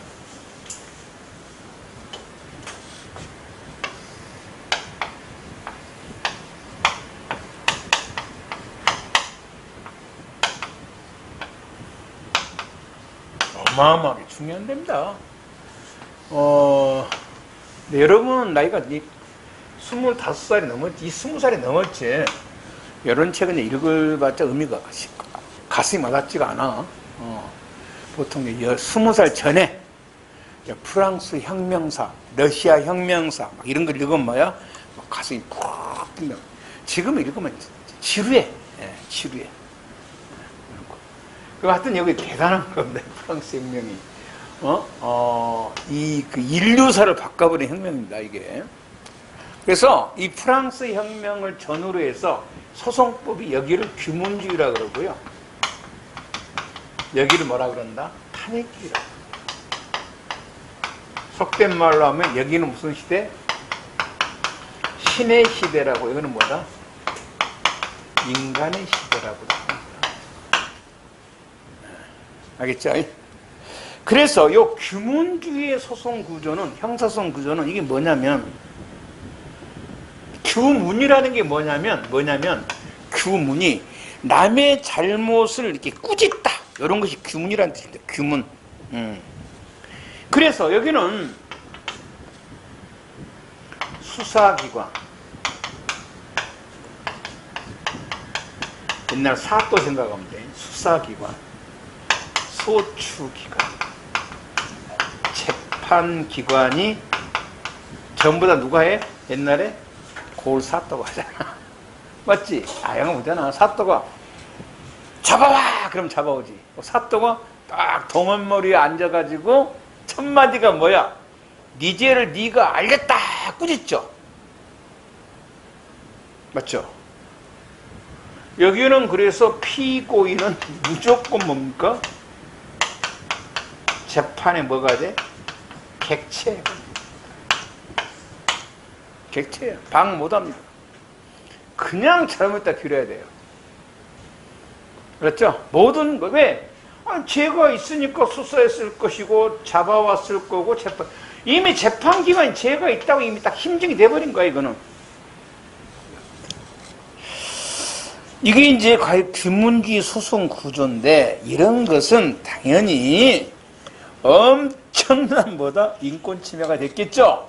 어마어마하게 중요한 데입니다. 네, 여러분은 나이가 25살이 넘었지, 20살이 넘었지. 이런 책은 읽어봤자 의미가 가슴이 와닿지가 않아. 보통 20살 전에 프랑스 혁명사, 러시아 వ్య혁명사 막 이런 걸 읽으면 뭐야? 가슴이 푹 뛰면. 지금 읽으면 지루해. 예, 지루해. 그 하여튼 여기 대단한 겁니다. 프랑스 혁명이. 그 인류사를 바꿔버린 혁명입니다, 이게. 그래서 이 프랑스 혁명을 전후로 해서 소송법이 여기를 규문주의라 그러고요. 여기를 뭐라 그런다? 탄핵주의라. 속된 말로 하면 여기는 무슨 시대? 신의 시대라고. 이거는 뭐다? 인간의 시대라고. 알겠죠? 그래서 이 규문주의의 소송 구조는, 형사소송 구조는 이게 뭐냐면, 규문이라는 게 뭐냐면 규문이 남의 잘못을 이렇게 꾸짖다, 이런 것이 규문이라는 뜻입니다. 규문. 그래서 여기는 수사기관, 옛날 사또 생각하면 돼. 수사기관, 소추기관, 재판기관이 전부 다 누가 해? 옛날에 고을 사또가 하잖아. 맞지? 영어 못하나? 사또가 잡아와! 그럼 잡아오지. 사또가 딱 동원머리에 앉아가지고 첫 마디가 뭐야? 네 죄를 네가 알겠다! 꾸짖죠? 맞죠? 여기는 그래서 피고인은 무조건 뭡니까? 재판에 뭐가 돼? 객체. 객체예요. 방 못합니다. 그냥 잘못했다 빌어야 돼요. 그렇죠? 모든 거, 왜? 죄가 있으니까 수사했을 것이고 잡아왔을 거고 재판, 이미 재판기관에 죄가 있다고 이미 딱 힘증이 돼버린 거야. 이거는 이게 이제 과연 규문주의 소송 구조인데, 이런 것은 당연히 엄청난 뭐다? 인권 침해가 됐겠죠?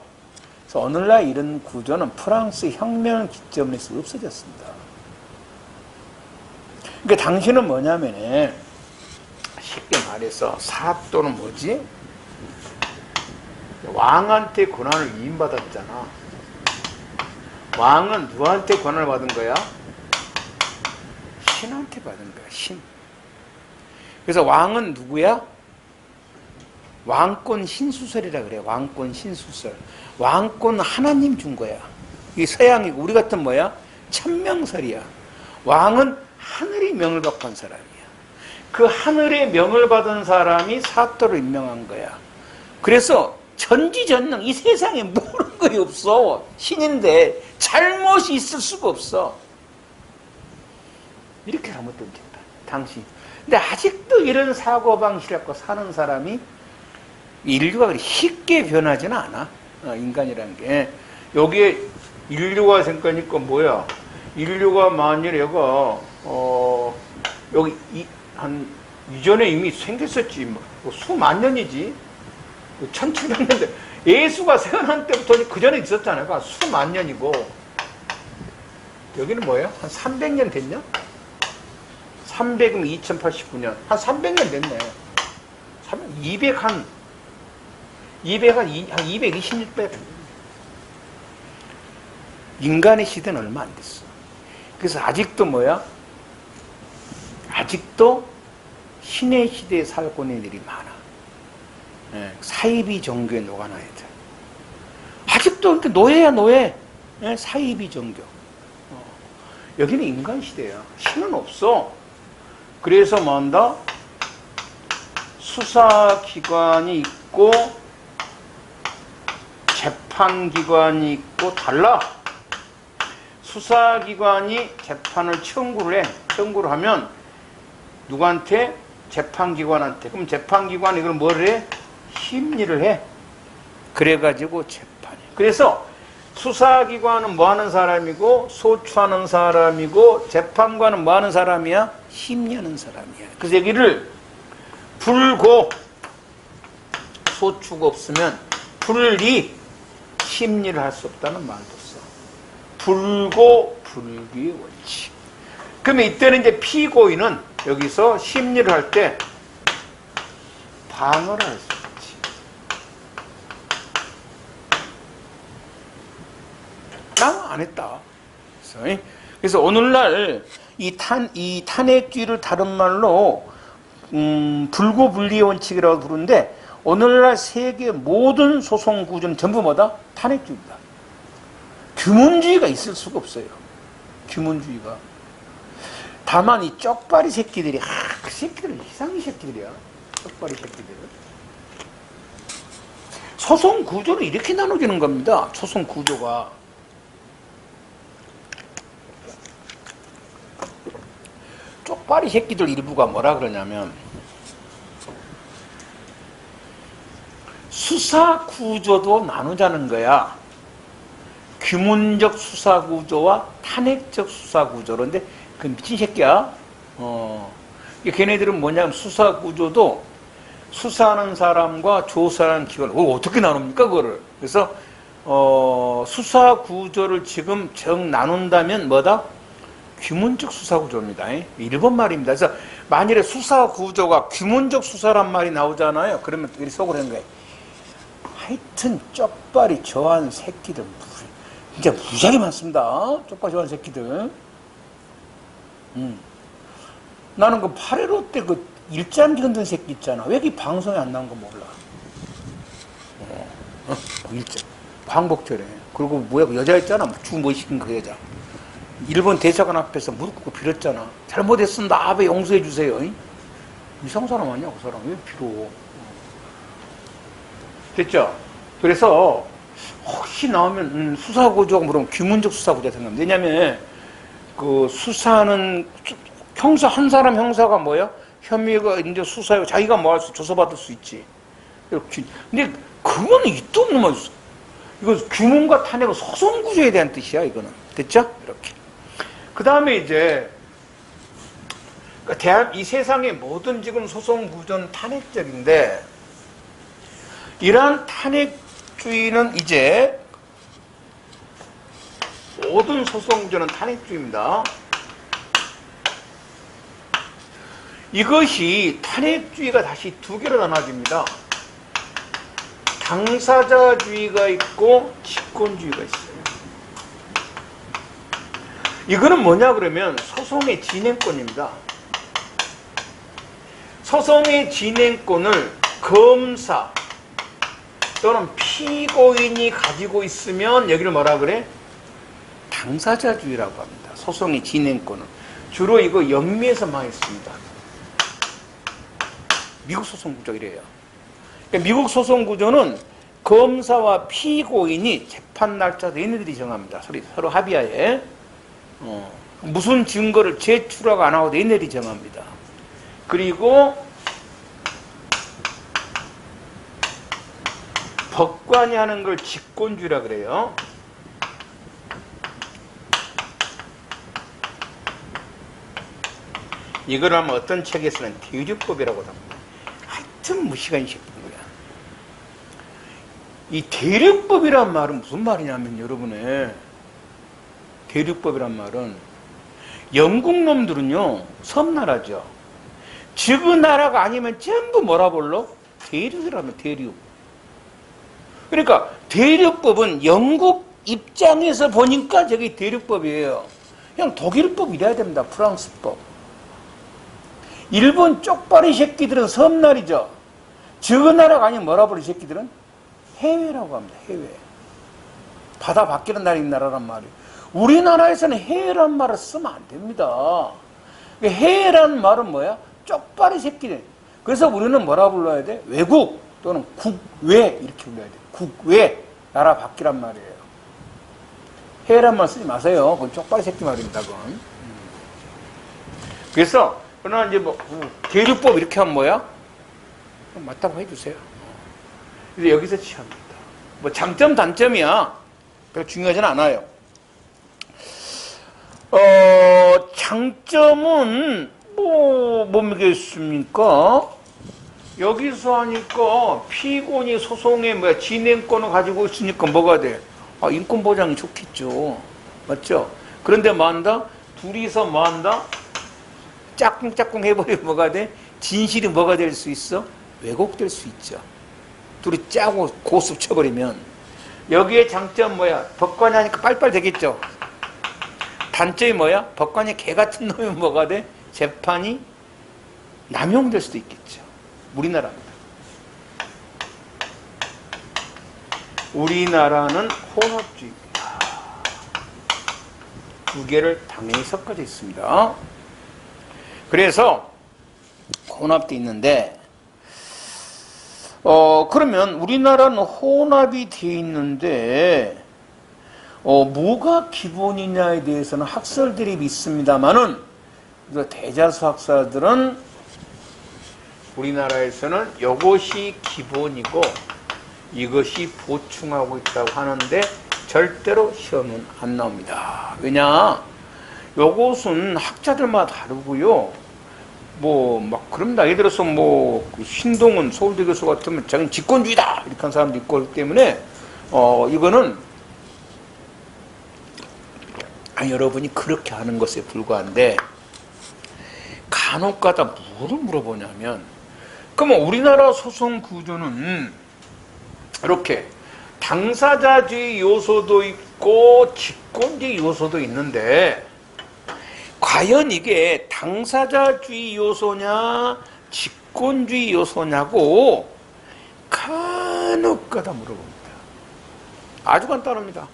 그래서 오늘날 이런 구조는 프랑스 혁명 기점으로 해서 없어졌습니다. 그러니까 당신은 뭐냐면, 쉽게 말해서 사또는 뭐지? 왕한테 권한을 위임받았잖아. 왕은 누구한테 권한을 받은 거야? 신한테 받은 거야, 신. 그래서 왕은 누구야? 왕권 신수설이라 그래. 왕권 신수설. 왕권 하나님 준 거야. 이게 서양이고, 우리 같은 뭐야? 천명설이야. 왕은 하늘의 명을 받고 한 사람이야. 그 하늘의 명을 받은 사람이 사또를 임명한 거야. 그래서 전지전능, 이 세상에 모르는 것이 없어. 신인데 잘못이 있을 수가 없어. 이렇게 잘못된 짓다, 당신. 근데 아직도 이런 사고방식을 갖고 사는 사람이, 인류가 그렇게 쉽게 변하지는 않아. 인간이라는 게. 여기에 인류가 생각하니까 뭐야? 인류가 만일 여기 이전에 이미 생겼었지. 뭐 수만 년이지. 1700년대. 예수가 태어난 때부터 그 전에 있었잖아요. 그러니까 수만 년이고. 여기는 뭐예요? 한 300년 됐냐? 300은 2089년. 한 300년 됐네. 226배. 인간의 시대는 얼마 안 됐어. 그래서 아직도 뭐야? 아직도 신의 시대에 살고 있는 일이 많아. 사이비 종교에 녹아나야 돼. 아직도 이렇게 노예야, 노예. 사이비 종교. 여기는 인간 시대야. 신은 없어. 그래서 뭔다? 수사기관이 있고 재판기관이 있고 달라. 수사기관이 재판을 청구를 해. 청구를 하면 누구한테? 재판기관한테. 그럼 재판기관이 이걸 뭘 해? 심리를 해. 그래가지고 재판이. 그래서 수사기관은 뭐 하는 사람이고, 소추하는 사람이고, 재판관은 뭐 하는 사람이야? 심리하는 사람이야. 그래서 여기를 불고, 소추가 없으면 불리, 심리를 할 수 없다는 말도 써. 불고, 불기의 원칙. 그러면 이때는 이제 피고인은 여기서 심리를 할 때 방어를 할 수 있지. 나 안 했다. 그래서 오늘날 이 탄핵주의를 다른 말로 불고불리의 원칙이라고 부르는데, 오늘날 세계 모든 소송 구조는 전부 뭐다? 탄핵주의다. 규문주의가 있을 수가 없어요. 규문주의가. 다만 이 쪽발이 새끼들이, 그 새끼들은 이상한 새끼들이야. 쪽발이 새끼들은. 소송 구조를 이렇게 나눠지는 겁니다. 소송 구조가. 쪽발이 새끼들 일부가 뭐라 그러냐면, 수사 구조도 나누자는 거야. 규문적 수사 구조와 탄핵적 수사 구조. 그런데 그 미친 새끼야. 걔네들은 뭐냐면 수사 구조도 수사하는 사람과 조사하는 기관, 어떻게 나눕니까, 그거를? 그래서, 수사 구조를 지금 나눈다면 뭐다? 규문적 수사 구조입니다. 일본 말입니다. 그래서 만일에 수사 구조가 규문적 수사란 말이 나오잖아요. 그러면 우리 속으로 하는 거예요. 하여튼 쪽발이 좋아하는 새끼들 진짜 무지하게 많습니다. 쪽발 좋아하는 새끼들. 나는 그 8.15 때 그 일장기 흔든 새끼 있잖아. 왜 이 방송에 안 나온 거 몰라. 일장. 광복절에. 그리고 뭐야, 그 여자 있잖아. 주뭐 시킨 그 여자. 일본 대사관 앞에서 무릎 꿇고 빌었잖아. 잘못했습니다. 아베 용서해 주세요. 이상한 사람 아니야, 그 사람. 왜 빌어? 됐죠? 그래서 혹시 나오면 수사구조가 물으면 규문적 수사구조가 생각합니다. 왜냐면 그 수사는 형사, 한 사람 형사가 뭐야? 혐의가 이제 수사하고 자기가 뭐 할 수, 조사받을 수 있지. 근데 그거는 이도 없는 말 있어. 이거 규문과 탄핵은 소송 구조에 대한 뜻이야, 이거는. 됐죠? 이렇게. 그 다음에 이제 이 세상의 모든 지금 소송 구조는 탄핵적인데, 이러한 탄핵주의는 이제 모든 소송 구조는 탄핵주의입니다. 이것이 탄핵주의가 다시 두 개로 나눠집니다. 당사자주의가 있고 직권주의가 있어요. 이거는 뭐냐 그러면 소송의 진행권입니다. 소송의 진행권을 검사 또는 피고인이 가지고 있으면 여기를 뭐라 그래? 당사자주의라고 합니다. 소송의 진행권은. 주로 이거 영미에서 많이 있습니다. 미국 소송 구조 이래요. 그러니까 미국 소송 구조는 검사와 피고인이 재판 날짜도 얘네들이 정합니다. 서로 합의하에. 무슨 증거를 제출하고 안 하고도 얘네들이 정합니다. 그리고 법관이 하는 걸 직권주의라 그래요. 이걸 하면 어떤 책에서는 대륙법이라고 합니다. 하여튼 무시간 싶은 거야. 이 대륙법이란 말은 무슨 말이냐면 여러분의 대륙법이란 말은 영국 놈들은요 섬나라죠. 즉 나라가 아니면 전부 뭐라 불러? 대륙이라면 대륙. 그러니까 대륙법은 영국 입장에서 보니까 저게 대륙법이에요. 그냥 독일법 이래야 됩니다. 프랑스법. 일본 쪽발이 새끼들은 섬나라죠. 저 나라가 아니면 뭐라 불러 이 새끼들은? 해외라고 합니다. 해외. 바다 밖이란 나라란 말이에요. 우리나라에서는 해외란 말을 쓰면 안 됩니다. 해외란 말은 뭐야? 쪽발이 새끼들. 그래서 우리는 뭐라 불러야 돼? 외국 또는 국외 이렇게 불러야 돼. 국외 나라 밖이란 말이에요. 해외란 말 쓰지 마세요. 그건 쪽발이 새끼 말입니다. 그건. 그래서 그러나 이제 뭐 대륙법 이렇게 하면 뭐야? 맞다고 해주세요. 그래서 여기서 취합니다. 뭐 장점 단점이야. 별로 중요하진 않아요. 장점은 뭡니겠습니까? 여기서 하니까 피고인이 소송의 진행권을 가지고 있으니까 뭐가 돼? 인권 보장이 좋겠죠. 맞죠? 그런데 뭐 한다? 둘이서 뭐 한다? 짝꿍짝꿍 해버리면 뭐가 돼? 진실이 뭐가 될 수 있어? 왜곡될 수 있죠. 둘이 짜고 고습 쳐버리면. 여기에 장점 뭐야? 법관이 하니까 빨리빨리 되겠죠. 단점이 뭐야? 법관이 개 같은 놈이면 뭐가 돼? 재판이 남용될 수도 있겠죠. 우리나라입니다. 우리나라는 혼합주의입니다. 두 개를 당연히 섞어져 있습니다. 그래서 혼합도 있는데 그러면 우리나라는 혼합이 돼 있는데 뭐가 기본이냐에 대해서는 학설들이 있습니다만은 대다수 학사들은 우리나라에서는 이것이 기본이고 이것이 보충하고 있다고 하는데 절대로 시험은 안 나옵니다. 왜냐? 이것은 학자들마다 다르고요. 막 그럽니다. 예를 들어서 신동은 서울대 교수 같으면 자기는 직권주의다 이렇게 한 사람도 있고 그렇기 때문에 이거는 여러분이 그렇게 하는 것에 불과한데 간혹가다 뭐를 물어보냐면 그러면 우리나라 소송 구조는 이렇게 당사자주의 요소도 있고 직권주의 요소도 있는데 과연 이게 당사자주의 요소냐 직권주의 요소냐고 간혹가다 물어봅니다. 아주 간단합니다.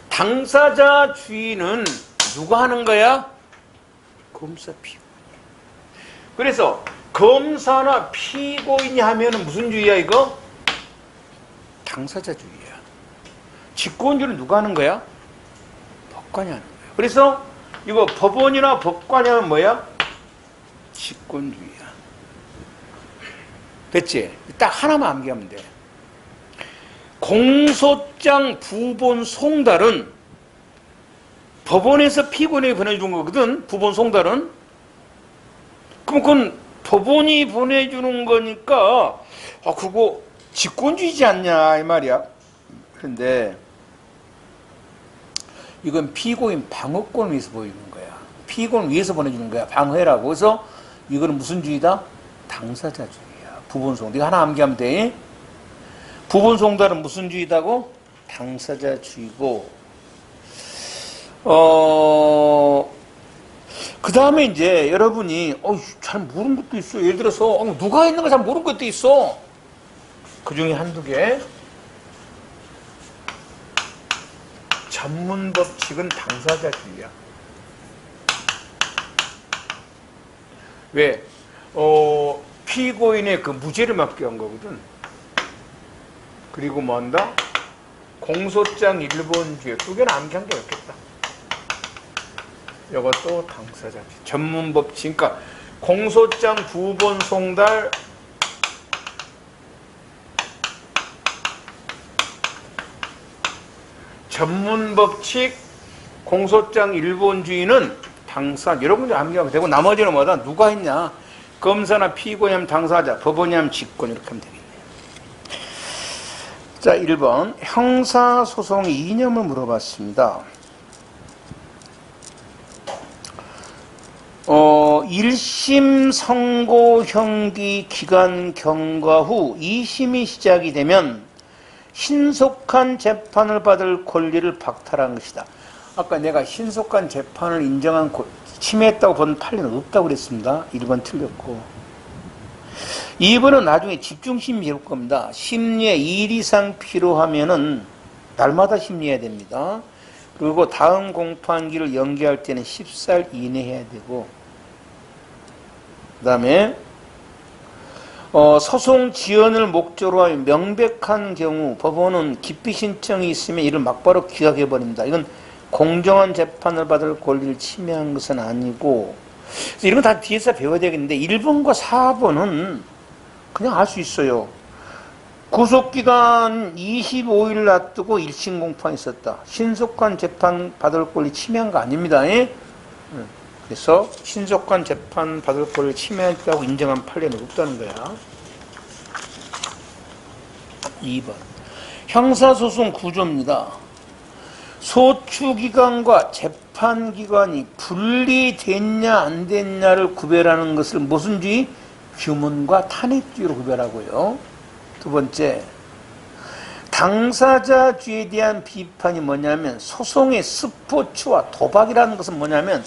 당사자주의는 누가 하는 거야? 검사, 피고인. 그래서 검사나 피고인이 하면은 무슨 주의야 이거? 당사자주의야. 직권주의는 누가 하는 거야? 법관이 하는 거야. 그래서 이거 법원이나 법관이 하면 뭐야? 직권주의야. 됐지? 딱 하나만 암기하면 돼. 공소장 부본 송달은 법원에서 피고인에게 보내주는 거거든. 부본 송달은. 그럼 그건 법원이 보내주는 거니까 그거 직권주의지 않냐 이 말이야. 그런데 이건 피고인 방어권을 위해서 보이는 거야. 피고는 위에서 보내주는 거야. 방해라고. 그래서 이거는 무슨 주의다? 당사자주의야. 부본송. 네가 하나 암기하면 돼. 부본송달은 무슨 주의다고? 당사자주의고. 그 다음에 이제 여러분이 잘 모르는 것도 있어. 예를 들어서 누가 있는 거 잘 모르는 것도 있어. 그 중에 한두 개. 전문법칙은 당사자주의야. 왜? 피고인의 그 무죄를 막기 위한 거거든. 그리고 뭔다? 공소장 일본주의. 두 개는 암기한 게 없겠다. 이것도 당사자주의. 전문법칙. 그러니까 공소장 부본송달 전문법칙, 공소장 일본주의는 당사, 여러분들 암기하면 되고, 나머지는 뭐다? 누가 했냐? 검사나 피고냐면 당사자, 법원이냐면 직권, 이렇게 하면 되겠네요. 자, 1번. 형사소송 이념을 물어봤습니다. 1심 선고 형기 기간 경과 후 2심이 시작이 되면 신속한 재판을 받을 권리를 박탈한 것이다. 아까 내가 신속한 재판을 인정한 침해했다고 본 판례는 없다고 그랬습니다. 1번 틀렸고. 2번은 나중에 집중심리 해볼 겁니다. 심리에 2일 이상 필요하면은 날마다 심리해야 됩니다. 그리고 다음 공판기를 연기할 때는 10살 이내 해야 되고, 그 다음에 소송 지연을 목적으로 하여 명백한 경우 법원은 기피 신청이 있으면 이를 막바로 기각해버립니다. 이건 공정한 재판을 받을 권리를 침해한 것은 아니고, 이런 거 다 뒤에서 배워야 되겠는데 1번과 4번은 그냥 알 수 있어요. 구속기간 25일 놔두고 1심 공판이 있었다. 신속한 재판 받을 권리 침해한 거 아닙니다. 그래서 신속한 재판 받을 권리를 침해했다고 인정한 판례는 없다는 거야. 2번. 형사소송 구조입니다. 소추기간과 재판기간이 분리됐냐 안 됐냐를 구별하는 것을 무슨 주의? 규문과 탄핵주의로 구별하고요. 두 번째, 당사자주의에 대한 비판이 뭐냐면 소송의 스포츠와 도박이라는 것은 뭐냐면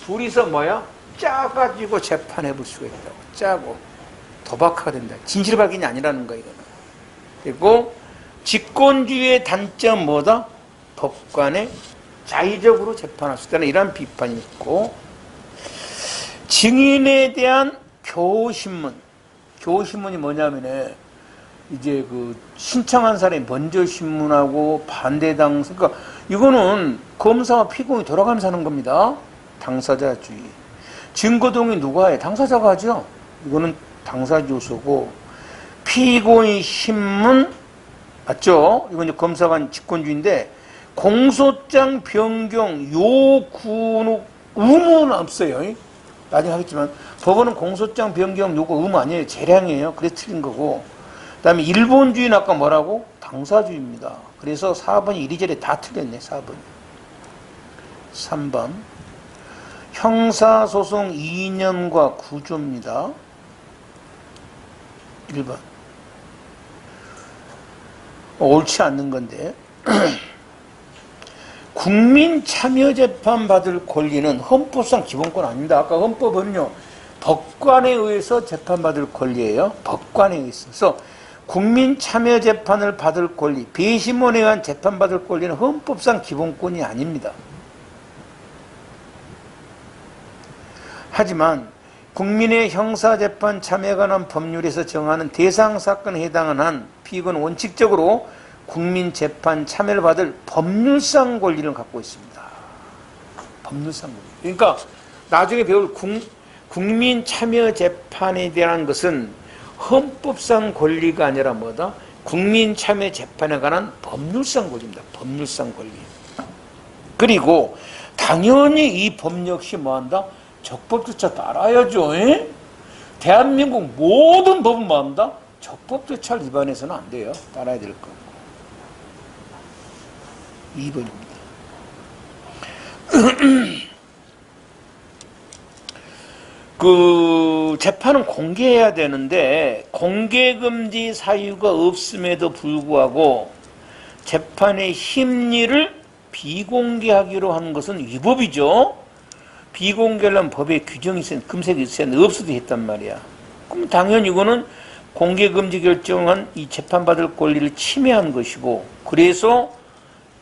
둘이서 뭐야? 짜가지고 재판해 볼 수가 있다고. 짜고 도박하게 된다. 진실 발견이 아니라는 거야 이거는. 그리고 직권주의의 단점 뭐다? 법관에 자의적으로 재판할 수 있다는 이런 비판이 있고, 증인에 대한 교신문. 교신문이 뭐냐면 이제 그 신청한 사람이 먼저 신문하고 반대당, 그러니까 이거는 검사와 피고인이 돌아가면서 하는 겁니다. 당사자주의. 증거동의 누가 해? 당사자가 하죠. 이거는 당사자 요소고, 피고인 신문 맞죠? 이건 이제 검사관 직권주의인데, 공소장 변경 요구 의무는 없어요. 나중에 하겠지만 법원은 공소장 변경 요구 의무 아니에요. 재량이에요. 그래서 틀린 거고. 그 다음에 일본주의는 아까 뭐라고? 당사주의입니다. 그래서 4번이 이리저리 다 틀렸네. 4번. 3번. 형사소송 이념과 구조입니다. 1번. 옳지 않는 건데 국민참여재판 받을 권리는 헌법상 기본권 아닙니다. 아까 헌법은요 법관에 의해서 재판받을 권리예요. 법관에 의해서. 국민참여재판을 받을 권리, 배심원에 의한 재판받을 권리는 헌법상 기본권이 아닙니다. 하지만 국민의 형사재판 참여에 관한 법률에서 정하는 대상사건에 해당하는 한 피고는 원칙적으로 국민재판 참여를 받을 법률상 권리를 갖고 있습니다. 법률상 권리. 그러니까 나중에 배울 국민참여재판에 대한 것은 헌법상 권리가 아니라 뭐다? 국민참여재판에 관한 법률상 권리입니다. 법률상 권리. 그리고 당연히 이 법 역시 뭐한다? 적법조차 따라야죠. 에? 대한민국 모든 법은 뭐한다? 적법조차를 위반해서는 안 돼요. 따라야 될 거고. 2번입니다. 그 재판은 공개해야 되는데 공개금지 사유가 없음에도 불구하고 재판의 심리를 비공개하기로 하는 것은 위법이죠. 비공개하려면 법에 규정이 있어야, 금색이 있어야 하는데 없어도 했단 말이야. 그럼 당연히 이거는 공개금지 결정한 이 재판받을 권리를 침해한 것이고, 그래서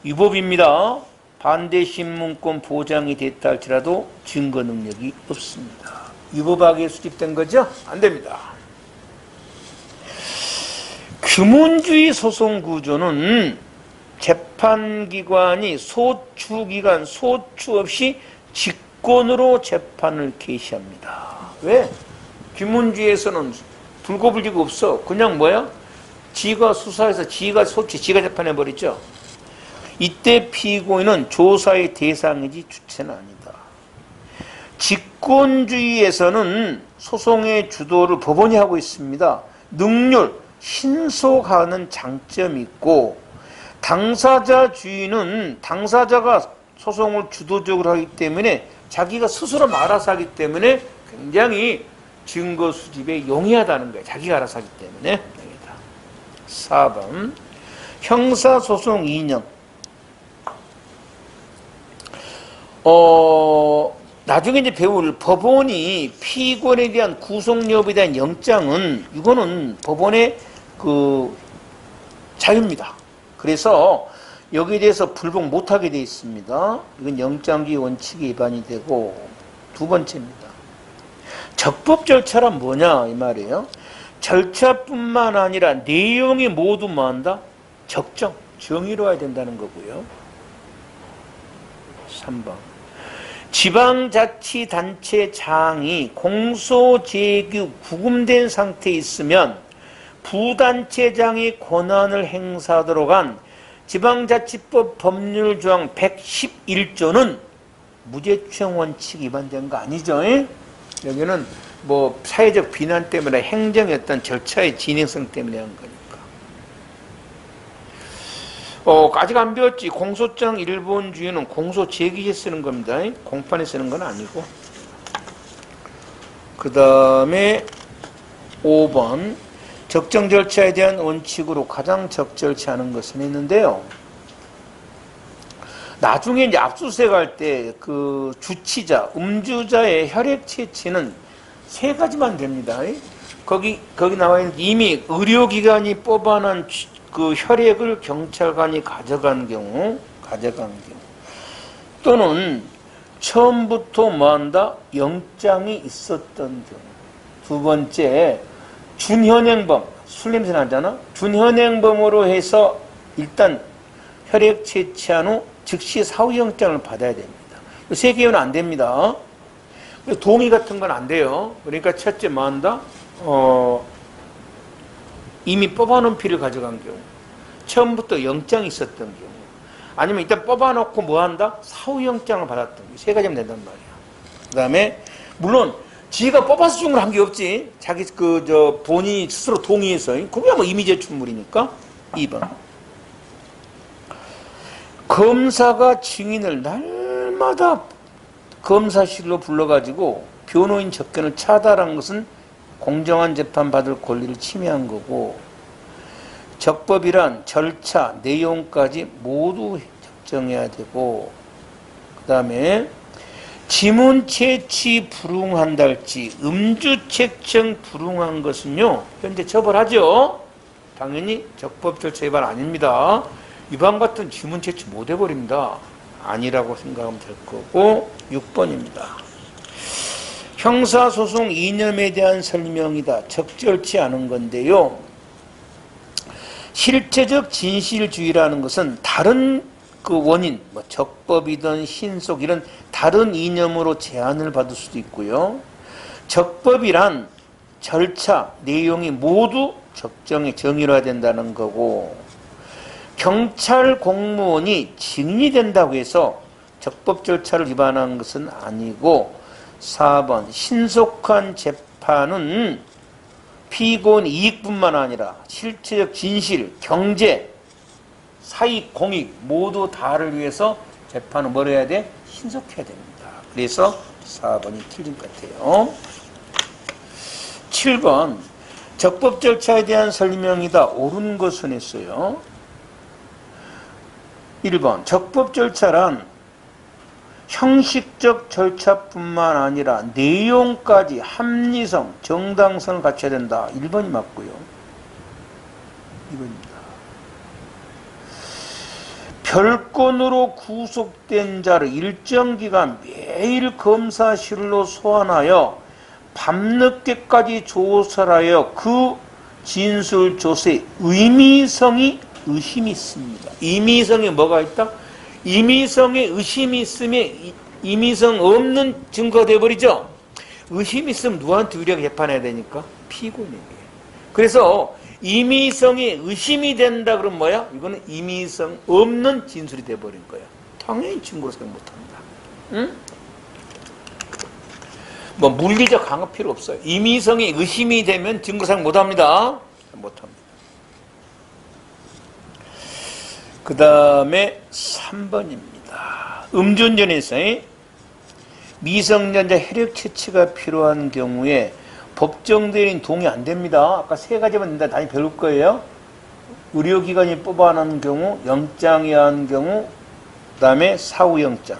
위법입니다. 반대 신문권 보장이 됐다 할지라도 증거 능력이 없습니다. 위법하게 수집된 거죠? 안 됩니다. 규문주의 소송 구조는 재판기관이 소추기간, 소추 없이 직권으로 재판을 개시합니다. 왜? 규문주의에서는 불고불지가 없어. 그냥 뭐야? 지가 수사해서 지가 소추, 지가 재판해버리죠. 이때 피고인은 조사의 대상이지 주체는 아니다. 직권주의에서는 소송의 주도를 법원이 하고 있습니다. 능률, 신속하는 장점이 있고, 당사자주의는 당사자가 소송을 주도적으로 하기 때문에 자기가 스스로 알아서 하기 때문에 굉장히 증거 수집에 용이하다는 거예요. 자기가 알아서 하기 때문에. 4번 형사소송 이념. 나중에 이제 배울 법원이 피고인에 대한 구속 여부에 대한 영장은 이거는 법원의 그 자유입니다. 그래서 여기에 대해서 불복 못하게 되어 있습니다. 이건 영장주의 원칙이 위반이 되고, 두 번째입니다. 적법 절차란 뭐냐 이 말이에요. 절차뿐만 아니라 내용이 모두 뭐한다? 적정, 정의로워야 된다는 거고요. 3번 지방자치단체장이 공소제기 구금된 상태에 있으면 부단체장이 권한을 행사하도록 한 지방자치법 법률 조항 111조는 무죄추행 원칙 위반된 거 아니죠? 여기는 뭐 사회적 비난 때문에 행정의 어떤 절차의 진행성 때문에 한 거니까. 아직 안 배웠지. 공소장 일본주의는 공소 제기에 쓰는 겁니다. 공판에 쓰는 건 아니고. 그 다음에 5번 적정 절차에 대한 원칙으로 가장 적절치 않은 것은 있는데요. 나중에 이제 압수수색 할 때 그 주치자, 음주자의 혈액 채취는 3가지만 됩니다. 거기 나와 있는 이미 의료기관이 뽑아낸 그 혈액을 경찰관이 가져간 경우, 또는 처음부터 뭐한다? 영장이 있었던 경우. 두 번째, 준현행범, 술 냄새 나잖아? 준현행범으로 해서 일단 혈액 채취한 후 즉시 사후영장을 받아야 됩니다. 3개는 안 됩니다. 동의 같은 건 안 돼요. 그러니까 첫째 뭐한다? 이미 뽑아놓은 피를 가져간 경우, 처음부터 영장이 있었던 경우, 아니면 일단 뽑아놓고 뭐한다? 사후영장을 받았던 경우, 3가지면 된단 말이야. 그 다음에 물론 지가 뽑아서 준 걸 한 게 없지. 자기 본인이 스스로 동의해서. 그게 뭐 임의제출물이니까. 2번 검사가 증인을 날마다 검사실로 불러가지고 변호인 접견을 차단한 것은 공정한 재판 받을 권리를 침해한 거고, 적법이란 절차, 내용까지 모두 적정해야 되고, 그 다음에 지문 채취 불응한다 할지 음주 책정 불응한 것은요 현재 처벌하죠. 당연히 적법 절차 위반 아닙니다. 위반 같은 지문 채취 못 해버립니다. 아니라고 생각하면 될 거고. 6번입니다. 형사소송 이념에 대한 설명이다. 적절치 않은 건데요. 실체적 진실주의라는 것은 다른 그 원인, 뭐 적법이든 신속 이런 다른 이념으로 제한을 받을 수도 있고요. 적법이란 절차, 내용이 모두 적정히 정의로워야 된다는 거고, 경찰 공무원이 증인이 된다고 해서 적법 절차를 위반한 것은 아니고, 4번 신속한 재판은 피고인 이익뿐만 아니라 실체적 진실, 경제, 사익, 공익 모두 다를 위해서 재판은 뭘 해야 돼? 신속해야 됩니다. 그래서 4번이 틀린 것 같아요. 7번 적법 절차에 대한 설명이다. 옳은 것은 했어요. 1번 적법 절차란 형식적 절차뿐만 아니라 내용까지 합리성, 정당성을 갖춰야 된다. 1번이 맞고요. 2번입니다. 별건으로 구속된 자를 일정 기간 매일 검사실로 소환하여 밤늦게까지 조사하여 그 진술 조사에 의미성이 의심이 있습니다. 의미성에 뭐가 있다? 의미성에 의심이 있으면 의미성 없는 증거가 되어버리죠. 의심이 있으면 누구한테 우리가 재판해야 되니까? 피고인에게. 그래서 임의성이 의심이 된다 그러면 뭐야? 이거는 임의성 없는 진술이 돼버린 거야. 당연히 증거로 생각 못합니다. 응? 뭐 물리적 강압 필요 없어요. 임의성이 의심이 되면 증거로 생각 못합니다. 못합니다. 그 다음에 3번입니다. 음주운전에서 미성년자 혈액 채취가 필요한 경우에 법정 대리인 동의 안 됩니다. 아까 세 가지만 된다. 단위 배울 거예요. 의료기관이 뽑아놓은 경우, 영장이 한 경우, 그 다음에 사후영장.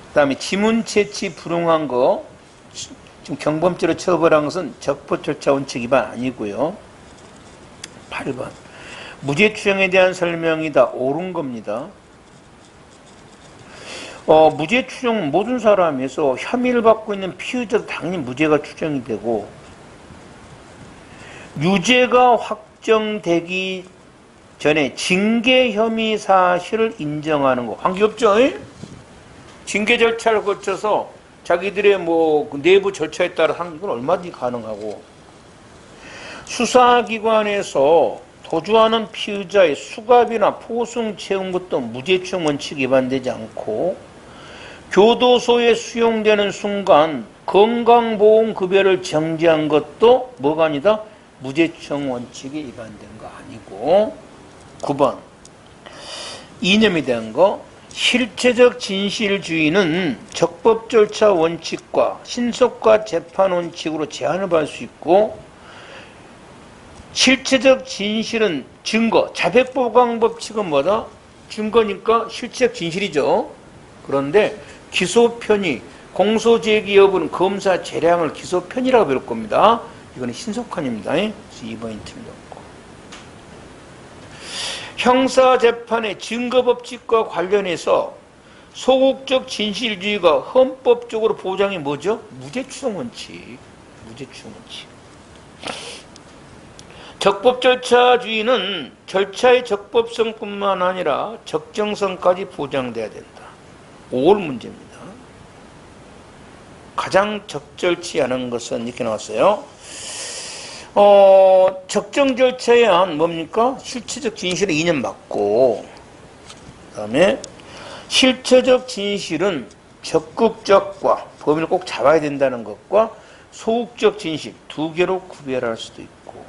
그 다음에 지문 채취 불응한 거, 지금 경범죄로 처벌한 것은 적법 절차 원칙 위반 아니고요. 8번. 무죄 추정에 대한 설명이다. 옳은 겁니다. 무죄 추정 모든 사람에서 혐의를 받고 있는 피의자도 당연히 무죄가 추정이 되고 유죄가 확정되기 전에 징계 혐의 사실을 인정하는 거 관계없죠? 징계 절차를 거쳐서 자기들의 뭐 내부 절차에 따라 하는 건 얼마든지 가능하고 수사기관에서 도주하는 피의자의 수갑이나 포승 채운 것도 무죄 추정 원칙 위반되지 않고 교도소에 수용되는 순간 건강보험급여를 정지한 것도 뭐가 아니다? 무죄추정 원칙이 위반된 거 아니고 9번 이념에 대한 거 실체적 진실주의는 적법 절차 원칙과 신속과 재판 원칙으로 제한을 받을 수 있고 실체적 진실은 증거, 자백보강법칙은 뭐다? 증거니까 실체적 진실이죠. 그런데 기소편의, 공소제기 여부는 검사 재량을 기소편의라고 배울 겁니다. 이거는 신속한입니다. 그래서 2번이 틀렸고. 형사재판의 증거법칙과 관련해서 소극적 진실주의가 헌법적으로 보장이 뭐죠? 무죄추정 원칙. 무죄추정 원칙. 적법절차주의는 절차의 적법성뿐만 아니라 적정성까지 보장돼야 된다. 5월 문제입니다. 가장 적절치 않은 것은 이렇게 나왔어요. 적정 절차에 한 뭡니까? 실체적 진실은 2년 맞고 그 다음에 실체적 진실은 적극적과 범위를 꼭 잡아야 된다는 것과 소극적 진실 두 개로 구별할 수도 있고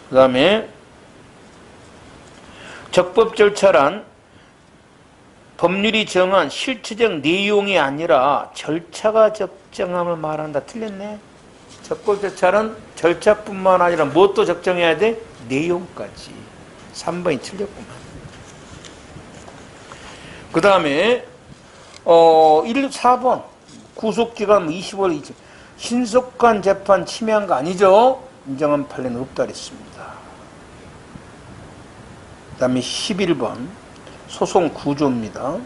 그 다음에 적법 절차란 법률이 정한 실체적 내용이 아니라 절차가 적정함을 말한다. 틀렸네. 적법 절차는 절차뿐만 아니라 무엇도 적정해야 돼? 내용까지. 3번이 틀렸구만. 그 다음에 4번 구속기간 20월 20일 신속한 재판 침해한 거 아니죠? 인정한 판례는 없다 그랬습니다. 그 다음에 11번 소송 구조입니다.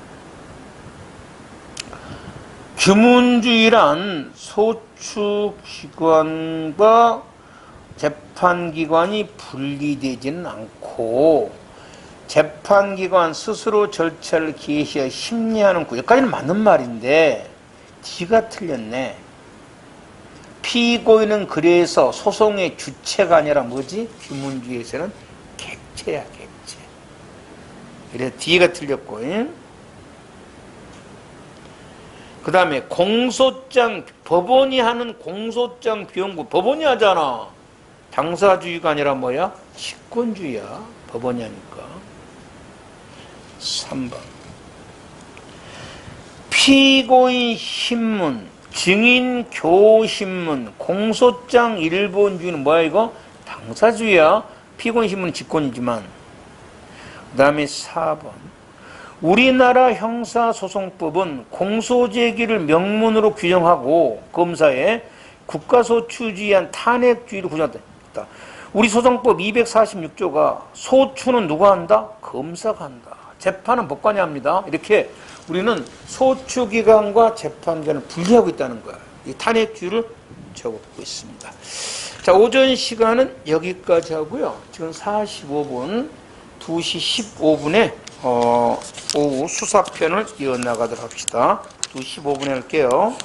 규문주의란 소추기관과 재판기관이 분리되지는 않고 재판기관 스스로 절차를 개시하여 심리하는 구조. 여기까지는 맞는 말인데 뒤가 틀렸네. 피고인은 그래서 소송의 주체가 아니라 뭐지? 규문주의에서는 객체야, 객체. 그래서 뒤가 틀렸고. 그 다음에 공소장, 법원이 하는 공소장 비용구. 법원이 하잖아. 당사주의가 아니라 뭐야? 직권주의야. 법원이 하니까. 3번. 피고인 신문, 증인 교신문 공소장 일본주의는 뭐야 이거? 당사주의야. 피고인신문은 직권이지만. 그 다음에 4번 우리나라 형사소송법은 공소제기를 명문으로 규정하고 검사에 국가소추주의한 탄핵주의를 구정한다. 우리 소송법 246조가 소추는 누가 한다? 검사가 한다. 재판은 법관이 합니다. 이렇게 우리는 소추기관과 재판관을 분리하고 있다는 거야. 이 탄핵주의를 적고 있습니다. 자, 오전 시간은 여기까지 하고요. 지금 45분, 2시 15분에 오후 수사편을 이어나가도록 합시다. 2시 15분에 할게요.